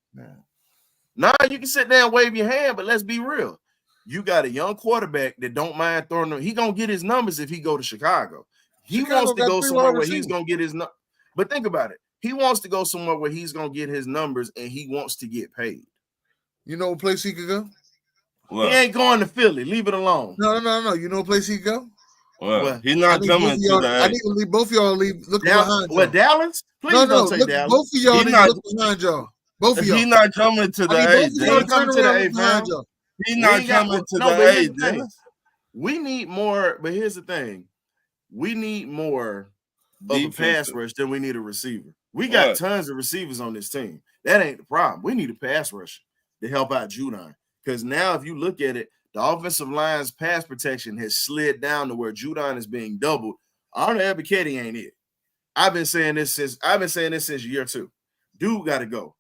Nah, you can sit there and wave your hand, but let's be real. You got a young quarterback that don't mind throwing them. He gonna get his numbers if he go to Chicago. He wants to go somewhere where he's gonna get his numbers. But think about it. He wants to go somewhere where he's gonna get his numbers and he wants to get paid. You know what place he could go? He ain't going to Philly. Leave it alone. No. You know what place he could go? Well, he's not coming to that. I need to leave both of y'all look behind y'all. What, Dallas? Please don't take Dallas. Both of y'all need to look behind y'all. Both of y'all. He's not coming to the A. He's not coming to the A, fam. He's not coming to the A. We need more, but here's the thing. We need more of a pass rush than we need a receiver. We got tons of receivers on this team. That ain't the problem. We need a pass rusher to help out Judon. Because now if you look at it, the offensive line's pass protection has slid down to where Judon is being doubled. Arnold Ebiketie ain't it. I've been saying this since year 2. Dude got to go.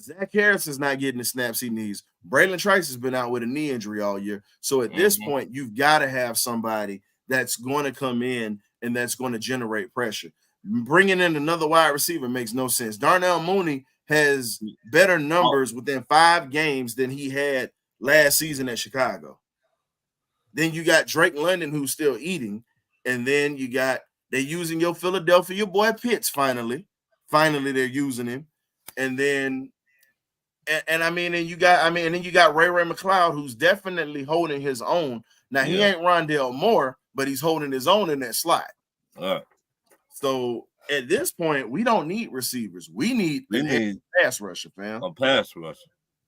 Zach Harris is not getting the snaps he needs. Braylon Trice has been out with a knee injury all year. So at this point, you've got to have somebody that's going to come in and that's going to generate pressure. Bringing in another wide receiver makes no sense. Darnell Mooney has better numbers within 5 games than he had last season at Chicago. Then you got Drake London, who's still eating. And then they're using your Philadelphia boy Pitts finally. Finally, they're using him. And then then you got Ray McLeod, who's definitely holding his own. Now he ain't Rondale Moore, but he's holding his own in that slot. So at this point, we don't need receivers. We need a pass rusher, fam. A pass rusher.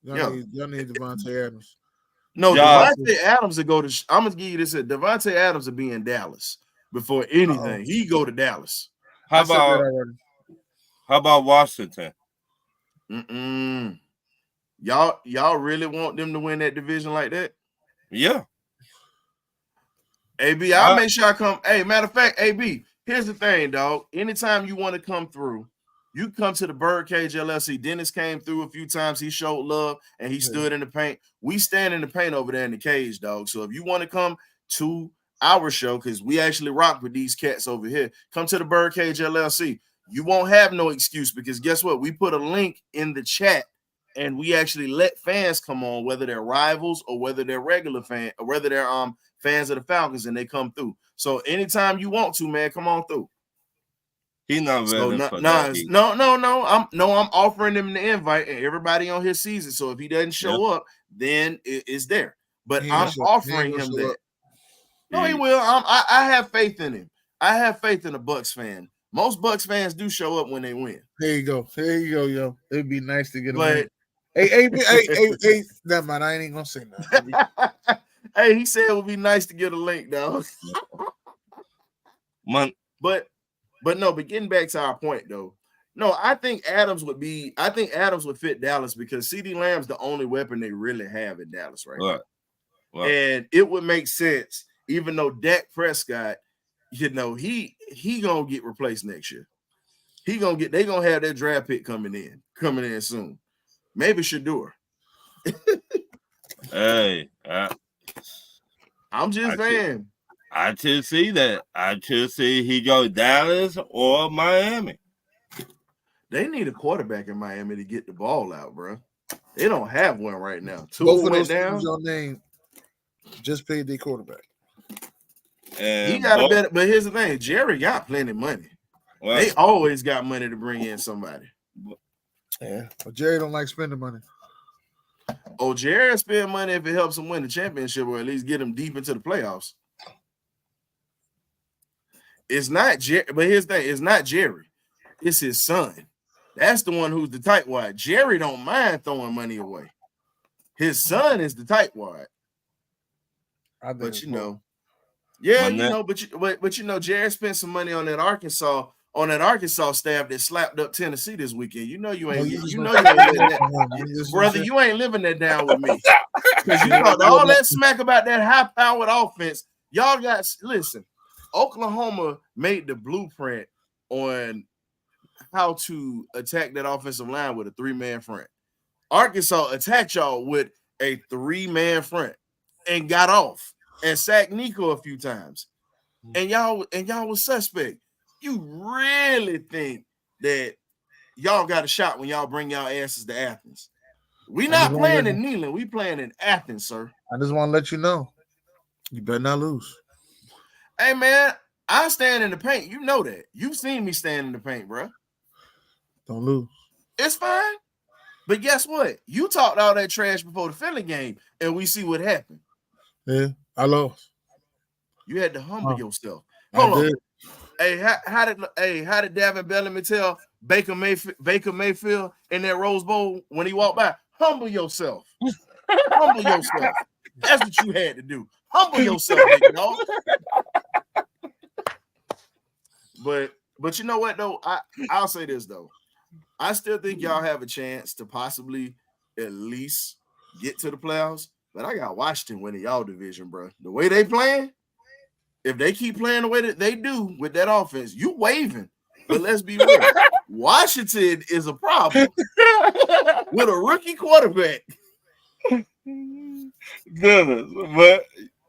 Y'all need Davante Adams. No, Davante Adams will go to. I'm gonna give you this: Davante Adams will be in Dallas before anything. He go to Dallas. How about Washington? Y'all really want them to win that division like that? Yeah. AB, I'll make sure I come. Hey, matter of fact, AB, here's the thing, dog. Anytime you want to come through, you come to the Birdcage LLC. Dennis came through a few times. He showed love and he stood in the paint. We stand in the paint over there in the cage, dog. So if you want to come to our show, because we actually rock with these cats over here, come to the Birdcage LLC. You won't have no excuse, because guess what? We put a link in the chat and we actually let fans come on, whether they're rivals or whether they're regular fans, or whether they're fans of the Falcons, and they come through. So anytime you want to, man, come on through. He's not ready for that. No. I'm offering him the invite, and everybody on his season. So if he doesn't show up, then it's there. But I'm offering him that. No, he will. I have faith in him. I have faith in a Bucs fan. Most Bucs fans do show up when they win. There you go, yo. It'd be nice to get him. But Hey, never mind. I ain't even gonna say nothing. Hey, he said it would be nice to get a link, dog. But getting back to our point though. No, I think Adams would fit Dallas because CeeDee Lamb's the only weapon they really have in Dallas right now. Right. And it would make sense, even though Dak Prescott, he gonna get replaced next year. They gonna have their draft pick coming in soon. Maybe Shedeur. Hey, I'm just saying. I should see that. I should see he go Dallas or Miami. They need a quarterback in Miami to get the ball out, bro. They don't have one right now. Both of those teams your name just paid their quarterback. And he got a better, but here's the thing: Jerry got plenty of money. Well, they always got money to bring in somebody. Yeah, but Jerry don't like spending money. Oh, Jerry spend money if it helps him win the championship or at least get him deep into the playoffs. It's not Jerry, but here's the thing: it's not Jerry. It's his son. That's the one who's the tightwad. Jerry don't mind throwing money away. His son is the tightwad. But Jerry spent some money on that Arkansas staff that slapped up Tennessee this weekend. You ain't living that, brother. You ain't living that down with me because you talked all that smack about that high-powered offense. Y'all got listen. Oklahoma made the blueprint on how to attack that offensive line with a 3-man front. Arkansas attacked y'all with a 3-man front and got off and sacked Nico a few times. And y'all was suspect. You really think that y'all got a shot when y'all bring y'all asses to Athens? We not playing in Neyland. We playing in Athens, sir. I just want to let you know. You better not lose. Hey, man, I stand in the paint. You know that. You've seen me stand in the paint, bro. Don't lose. It's fine. But guess what? You talked all that trash before the Philly game, and we see what happened. Yeah, I lost. You had to humble yourself. Hold on. Hey, how did Davin Bellamy tell Baker Mayfield in that Rose Bowl when he walked by? Humble yourself. Humble yourself. That's what you had to do. Humble yourself, big dog. But you know what though? I'll say this though. I still think y'all have a chance to possibly at least get to the playoffs. But I got Washington winning y'all division, bro. The way they playing, if they keep playing the way that they do with that offense, you waving. But let's be real. Washington is a problem with a rookie quarterback. Dennis, what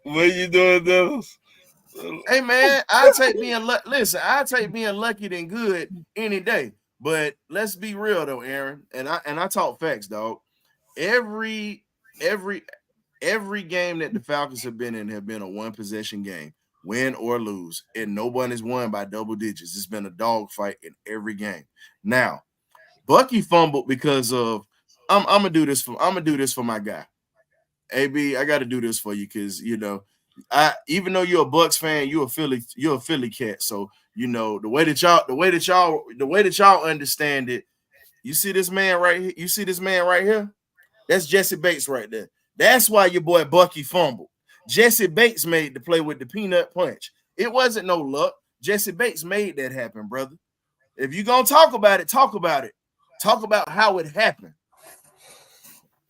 are you doing, Dennis? Hey man, I take being lucky than good any day. But let's be real though, Aaron. And I talk facts, dog. Every game that the Falcons have been in have been a one-possession game, win or lose, and no one has won by double digits. It's been a dogfight in every game. Now, Bucky fumbled because of I'm gonna do this for my guy. AB, I got to do this for you because even though you're a Bucks fan, you're a Philly cat. So the way that y'all understand it. You see this man right here. You see this man right here. That's Jesse Bates right there. That's why your boy Bucky fumbled. Jesse Bates made the play with the peanut punch. It wasn't no luck. Jesse Bates made that happen, brother. If you're gonna talk about it, talk about it. Talk about how it happened.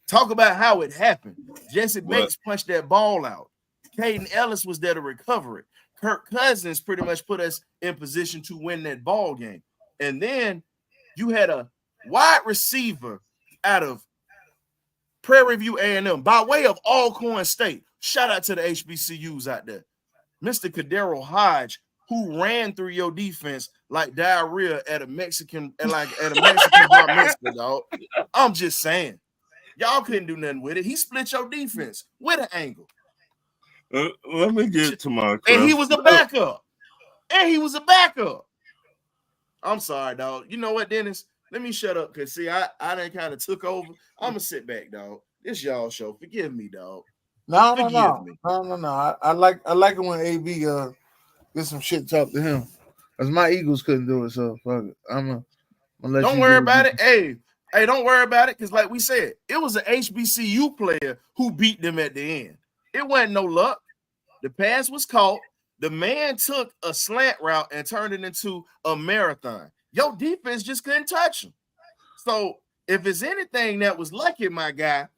Talk about how it happened. Jesse Bates punched that ball out. Caden Ellis was there to recover it. Kirk Cousins pretty much put us in position to win that ball game. And then you had a wide receiver out of Prairie View A&M by way of Alcorn State. Shout out to the HBCUs out there. Mr. Kadero Hodge, who ran through your defense like diarrhea at a Mexican bar mitzvah, dog. I'm just saying. Y'all couldn't do nothing with it. He split your defense with an angle. Let me get to my question. And he was a backup. I'm sorry, dog. You know what, Dennis? Let me shut up because see, I done kind of took over. I'm gonna sit back, dog. This y'all show. Forgive me, dog. No. I like it when AB get some shit talked to him. Because my Eagles couldn't do it, so fuck it. I'm gonna let Don't you worry about it. Hey, Hey, don't worry about it, because like we said, it was an HBCU player who beat them at the end. It wasn't no luck. The pass was caught. The man took a slant route and turned it into a marathon. Your defense just couldn't touch him. So if it's anything that was lucky, my guy,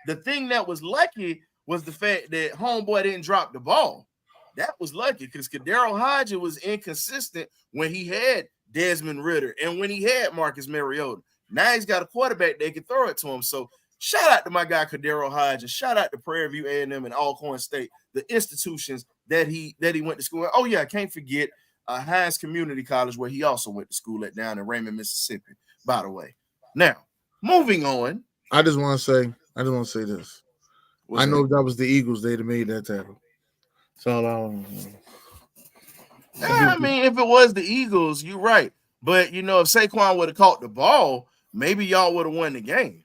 the thing that was lucky was the fact that homeboy didn't drop the ball. That was lucky because Kadero Hodges was inconsistent when he had Desmond Ridder and when he had Marcus Mariota. Now he's got a quarterback that can throw it to him. So shout out to my guy Kadero Hodges. Shout out to Prairie View A&M and Alcorn State, the institutions that he went to school. Oh yeah, I can't forget Hines Community College, where he also went to school at down in Raymond, Mississippi. By the way, now moving on. I just want to say this. I know that was the Eagles. They'd have made that tackle. So I mean, if it was the Eagles, you're right. But you know, if Saquon would have caught the ball, maybe y'all would have won the game.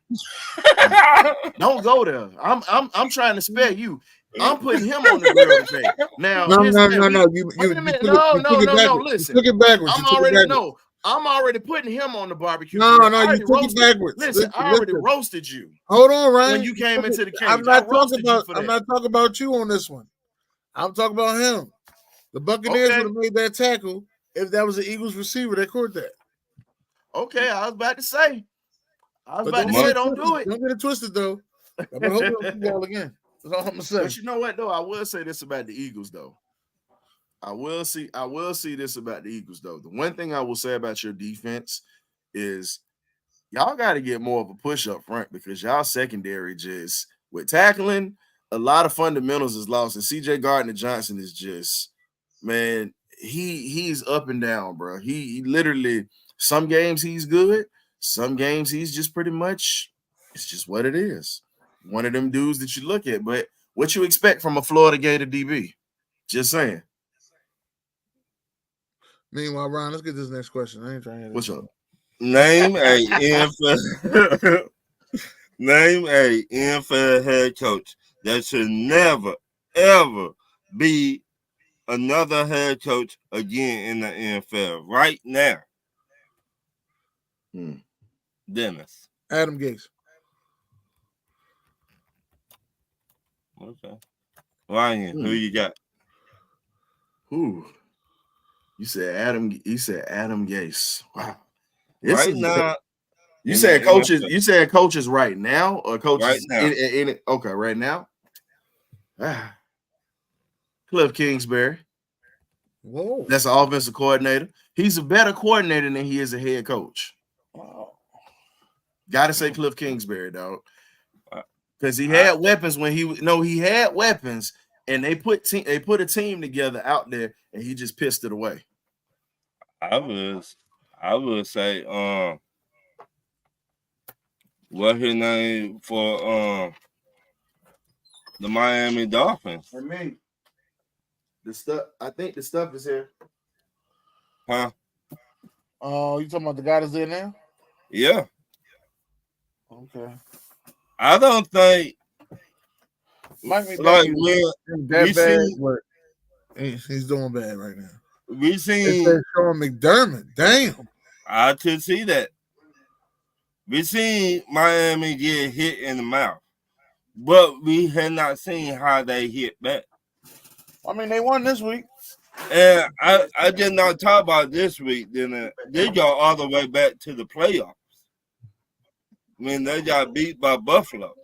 Don't go there. I'm trying to spare you. I'm putting him on the grill today. Now, no. Listen, you took it backwards. I'm already putting him on the barbecue. No, you took it backwards. Listen, I already roasted you. Hold on, Ryan. When you came into the cage, I'm not talking about you on this one. I'm talking about him. The Buccaneers would have made that tackle if that was the Eagles receiver that caught that. Okay, I was about to say. Don't do it. Don't get it twisted though. I'm gonna hope you don't do that again. That's all I'm gonna say. But you know what though? I will say this about the Eagles though. I will see this about the Eagles though. The one thing I will say about your defense is y'all got to get more of a push up front because y'all secondary just with tackling, a lot of fundamentals is lost. And CJ Gardner-Johnson is just, man, he's up and down, bro. He literally, some games he's good, some games he's just pretty much, it's just what it is. One of them dudes that you look at, but what you expect from a Florida Gator DB? Just saying. Meanwhile, Ron, let's get this next question. I ain't trying to. What's up? Name a NFL head coach that should never ever be another head coach again in the NFL right now. Dennis. Adam Gase. Okay. Ryan, who you got? Who? You said Adam Gase. Wow. Right now. You said coaches. You said coaches right now or coaches right now. Okay, right now. Cliff Kingsbury. Whoa. That's an offensive coordinator. He's a better coordinator than he is a head coach. Wow. Gotta say Cliff Kingsbury, dog. Because he had weapons he had weapons, and they put a team together out there, and he just pissed it away. I would say what his name for the Miami Dolphins. I mean, I think the stuff is here. Huh? Oh, you talking about the guy that's there now? Yeah. Okay. I don't think Mike like he's doing bad right now. We seen Sean McDermott. Damn. I could see that. We seen Miami get hit in the mouth, but we had not seen how they hit back. I mean, they won this week. And I did not talk about this week. Then they go all the way back to the playoffs. When they got beat by Buffalo.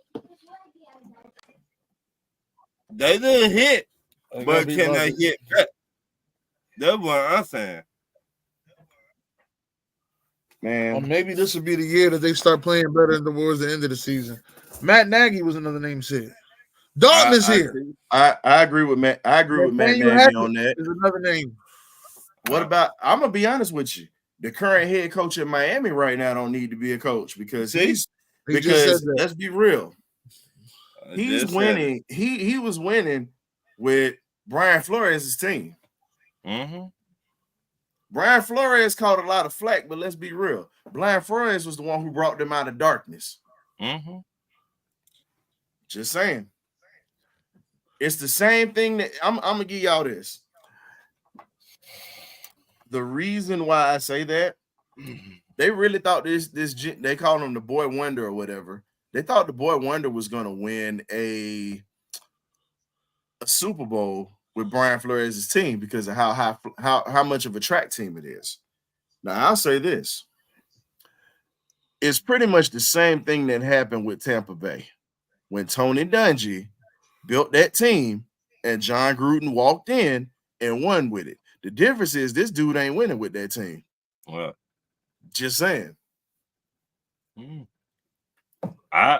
They didn't hit, but can they hit back? That's what I'm saying. Man. Well, maybe this will be the year that they start playing better towards the end of the season. Matt Nagy was another name said. Dalton is here. I agree with Matt. I agree with Matt Nagy on that. Is another name. What about? I'm gonna be honest with you. The current head coach in Miami right now don't need to be a coach because let's be real. He's winning. He was winning with Brian Flores' team. Mm-hmm. Brian Flores caught a lot of flack, but let's be real. Brian Flores was the one who brought them out of darkness. Mm-hmm. Just saying. It's the same thing that I'm gonna give y'all this. The reason why I say that they really thought they called him the Boy Wonder or whatever. They thought the Boy Wonder was going to win a Super Bowl with Brian Flores' team because of how much of a track team it is. Now, I'll say this. It's pretty much the same thing that happened with Tampa Bay. When Tony Dungy built that team and John Gruden walked in and won with it. The difference is this dude ain't winning with that team. Well, just saying. I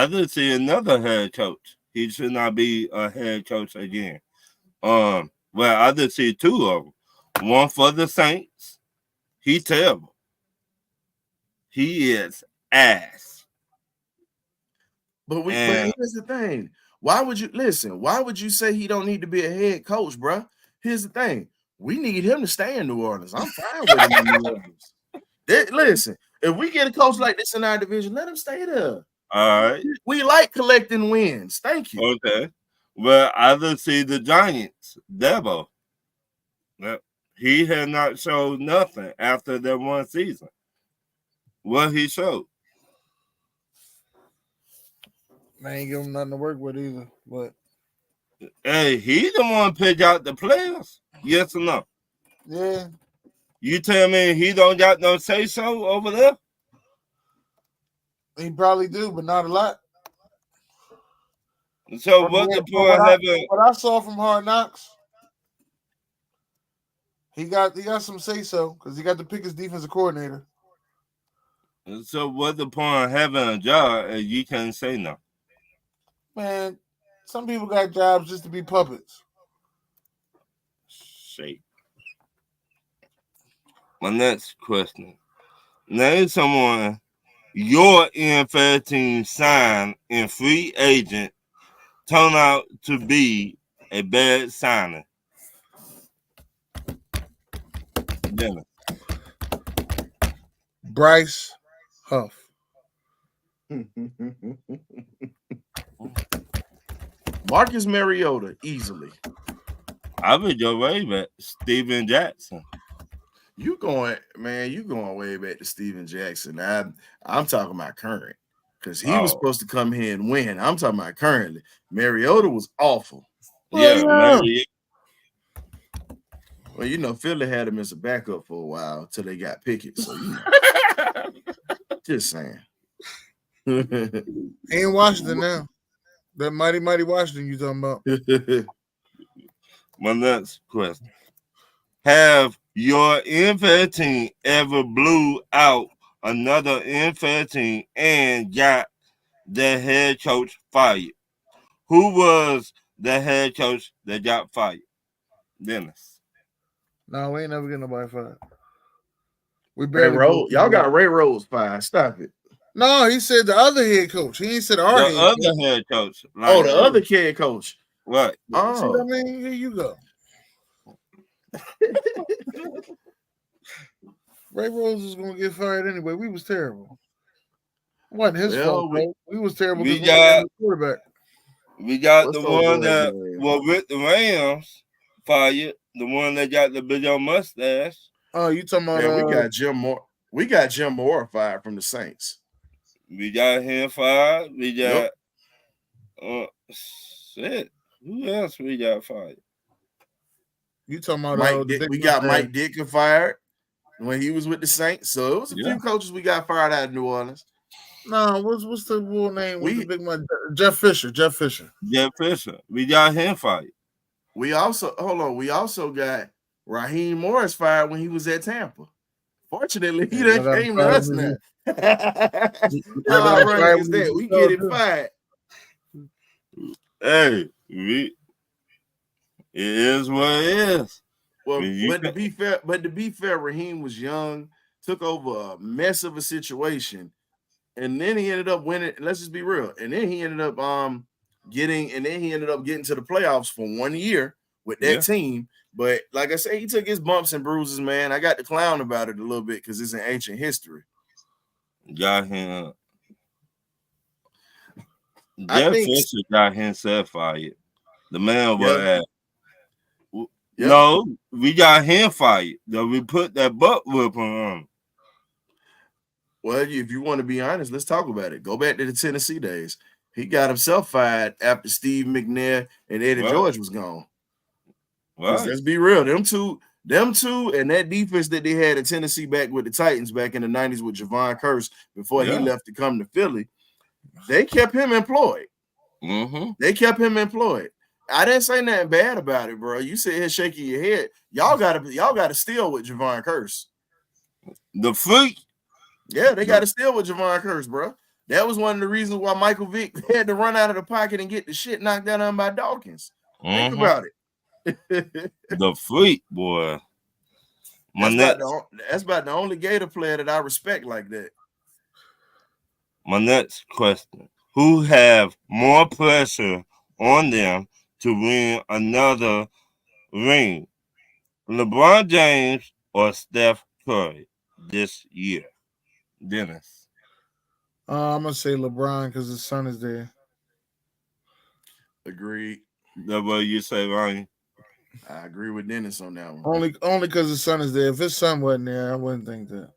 didn't see another head coach. He should not be a head coach again. Well, I did see two of them. One for the Saints. He terrible. He is ass. But here's the thing. Why would you say he don't need to be a head coach, bro? Here's the thing. We need him to stay in New Orleans. I'm fine with him in New Orleans. Listen, if we get a coach like this in our division, let him stay there. All right. We like collecting wins. Thank you. Okay. Well, I did see the Giants, Debo. He had not showed nothing after that one season. What he showed. I ain't give him nothing to work with either. But hey, he the one pick out the players. Yes or no? Yeah. You tell me he don't got no say so over there? He probably do, but not a lot. So what the point having? What I saw from Hard Knocks, he got some say so because he got to pick his defensive coordinator. So what the point having a job and you can't say no? Man, some people got jobs just to be puppets. Shake. My next question. Name someone your NFL team signed in free agent turned out to be a bad signing. Dennis. Bryce Huff. Marcus Mariota, easily. I would go way back. Steven Jackson. You going way back to Steven Jackson. I'm talking about current. Because he was supposed to come here and win. I'm talking about currently. Mariota was awful. Yeah. Well, Philly had him as a backup for a while until they got Pickett. So, just saying. He in Washington now. That mighty Washington you talking about. My next question. Have your NFL team ever blew out another NFL team and got the head coach fired? Who was the head coach that got fired? Dennis. No, we ain't never getting nobody fired. We Ray Rose. Y'all got Ray Rose fired. Stop it. No, he said the other head coach. He ain't said our the head other coach. Head coach. Like, the other head coach. What? Oh. See what I mean? Here you go. Ray Rose is gonna get fired anyway. We was terrible. It wasn't his fault. We was terrible because we had the quarterback. We got the one that was with the Rams fired. The one that got the big old mustache. Oh, you talking about? We got Jim Moore. We got Jim Moore fired from the Saints. We got him fired. We got shit. Who else we got fired? You talking about we got Mike Ditka fired when he was with the Saints. So it was a few coaches we got fired out of New Orleans. No, what's the bull name? The big man? Jeff Fisher. We got him fired. We also got Raheem Morris fired when he was at Tampa. Fortunately, he done came to us now. How ironic is that? We get him fired. Hey, it is what it is. Well, but to be fair, Raheem was young, took over a mess of a situation, and then he ended up winning. Let's just be real. And then he ended up getting to the playoffs for 1 year with that team. But like I said, he took his bumps and bruises, man. I got to clown about it a little bit because it's an ancient history. Got him. Jeff Fisher got himself fired. The man was No, we got him fired. We put that butt whip on him. Well, if you want to be honest, let's talk about it. Go back to the Tennessee days. He got himself fired after Steve McNair and Eddie Right. George was gone. 'Cause Right. let's be real, them two, and that defense that they had at Tennessee back with the Titans back in the 90s with Javon Curse before he Yeah. left to come to Philly, they kept him employed. Mm-hmm. They kept him employed. I didn't say nothing bad about it, bro. You sit here shaking your head. Y'all gotta steal with Javon Curse. The freak. Yeah, they got to steal with Javon Curse, bro. That was one of the reasons why Michael Vick had to run out of the pocket and get the shit knocked out of him by Dawkins. Think Mhm. about it. The freak, boy. That's about the only Gator player that I respect like that. My next question: who have more pressure on them to win another ring, LeBron James or Steph Curry this year? Dennis. I'm gonna say LeBron because his son is there. Agreed. That what you say, Ryan? I agree with Dennis on that one. Only because his son is there. If his son wasn't there, I wouldn't think that.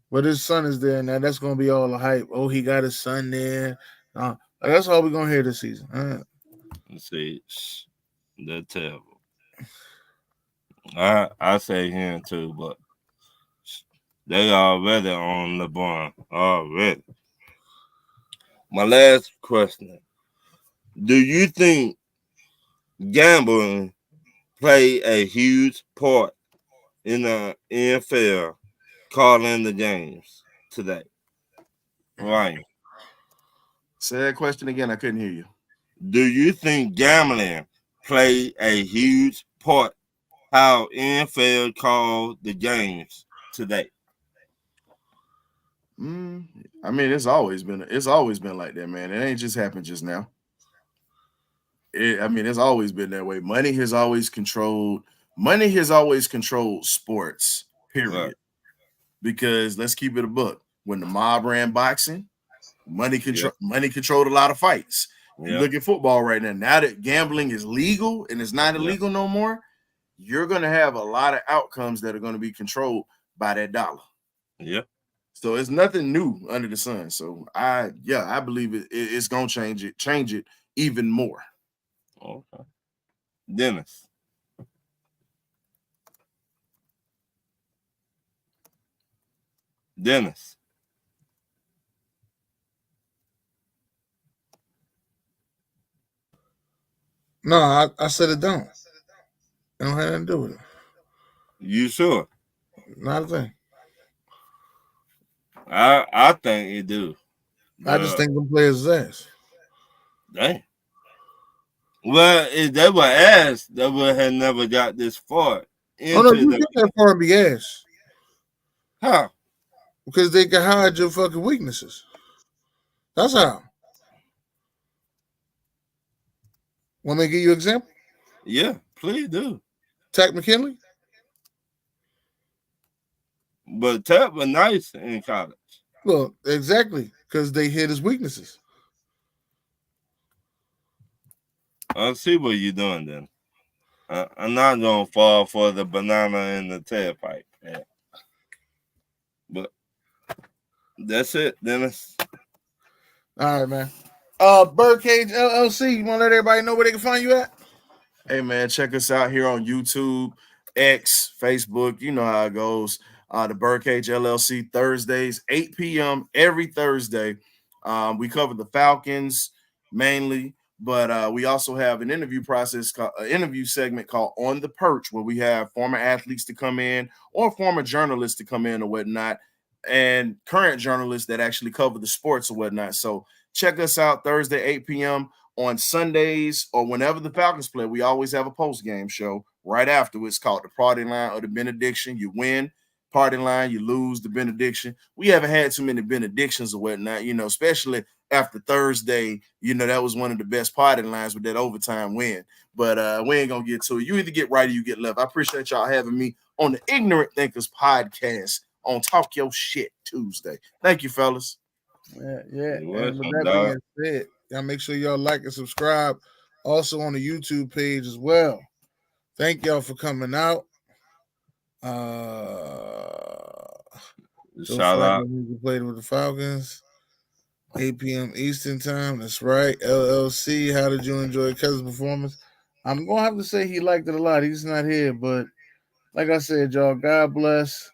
But his son is there now. That's gonna be all the hype. Oh, he got his son there. That's all we're gonna hear this season. Let's see, that's terrible. I say him too, but they already on LeBron already. My last question: do you think gambling play a huge part in the NFL calling the games today? Ryan, Say that question again. I couldn't hear you. do you think gambling play a huge part how NFL call the games today? I mean, it's always been like that, man. It ain't just happened just now. It's always been that way. Money has always controlled sports, period. Right. Because let's keep it a buck. When the mob ran boxing, money controlled a lot of fights. You Yeah. look at football right now. Now that gambling is legal and it's not illegal no more, you're going to have a lot of outcomes that are going to be controlled by that dollar. Yeah. So it's nothing new under the sun. So I believe it's going to change it even more. Okay. Dennis. No, I said it don't. It don't have nothing to do with it. You sure? Not a thing. I think it do. I just think them players is ass. Dang. Well, if they were ass, they would have never got this far. Oh no, you get that far and be ass. How? Because they can hide your fucking weaknesses. That's how. Want me to give you an example? Yeah, please do. Takk McKinley? But Takk was nice in college. Well, exactly. Because they hid his weaknesses. I see what you're doing then. I'm not going to fall for the banana in the tailpipe. Yeah. But that's it, Dennis. All right, man. Birdcage LLC, you want to let everybody know where they can find you at? Hey, man, check us out here on YouTube, X, Facebook. You know how it goes. The Birdcage LLC, Thursdays, 8 p.m. every Thursday. We cover the Falcons mainly, but we also have an interview segment called On the Perch, where we have former athletes to come in or former journalists to come in or whatnot, and current journalists that actually cover the sports or whatnot. So check us out Thursday, 8 p.m. On Sundays or whenever the Falcons play. We always have a post-game show right afterwards called the Party Line or the Benediction. You win, Party Line, you lose, the Benediction. We haven't had too many benedictions or whatnot, especially after Thursday. That was one of the best party lines with that overtime win. But we ain't going to get to it. You either get right or you get left. I appreciate y'all having me on the Ignorant Thinkers podcast on Talk Your Shit Tuesday. Thank you, fellas. Yeah. You're welcome, And with that being said, y'all make sure y'all like and subscribe. Also on the YouTube page as well. Thank y'all for coming out. Joe Shout out. Flacco music played with the Falcons. 8 p.m. Eastern time. That's right. LLC. How did you enjoy Cousins' performance? I'm gonna have to say he liked it a lot. He's not here, but like I said, y'all, God bless.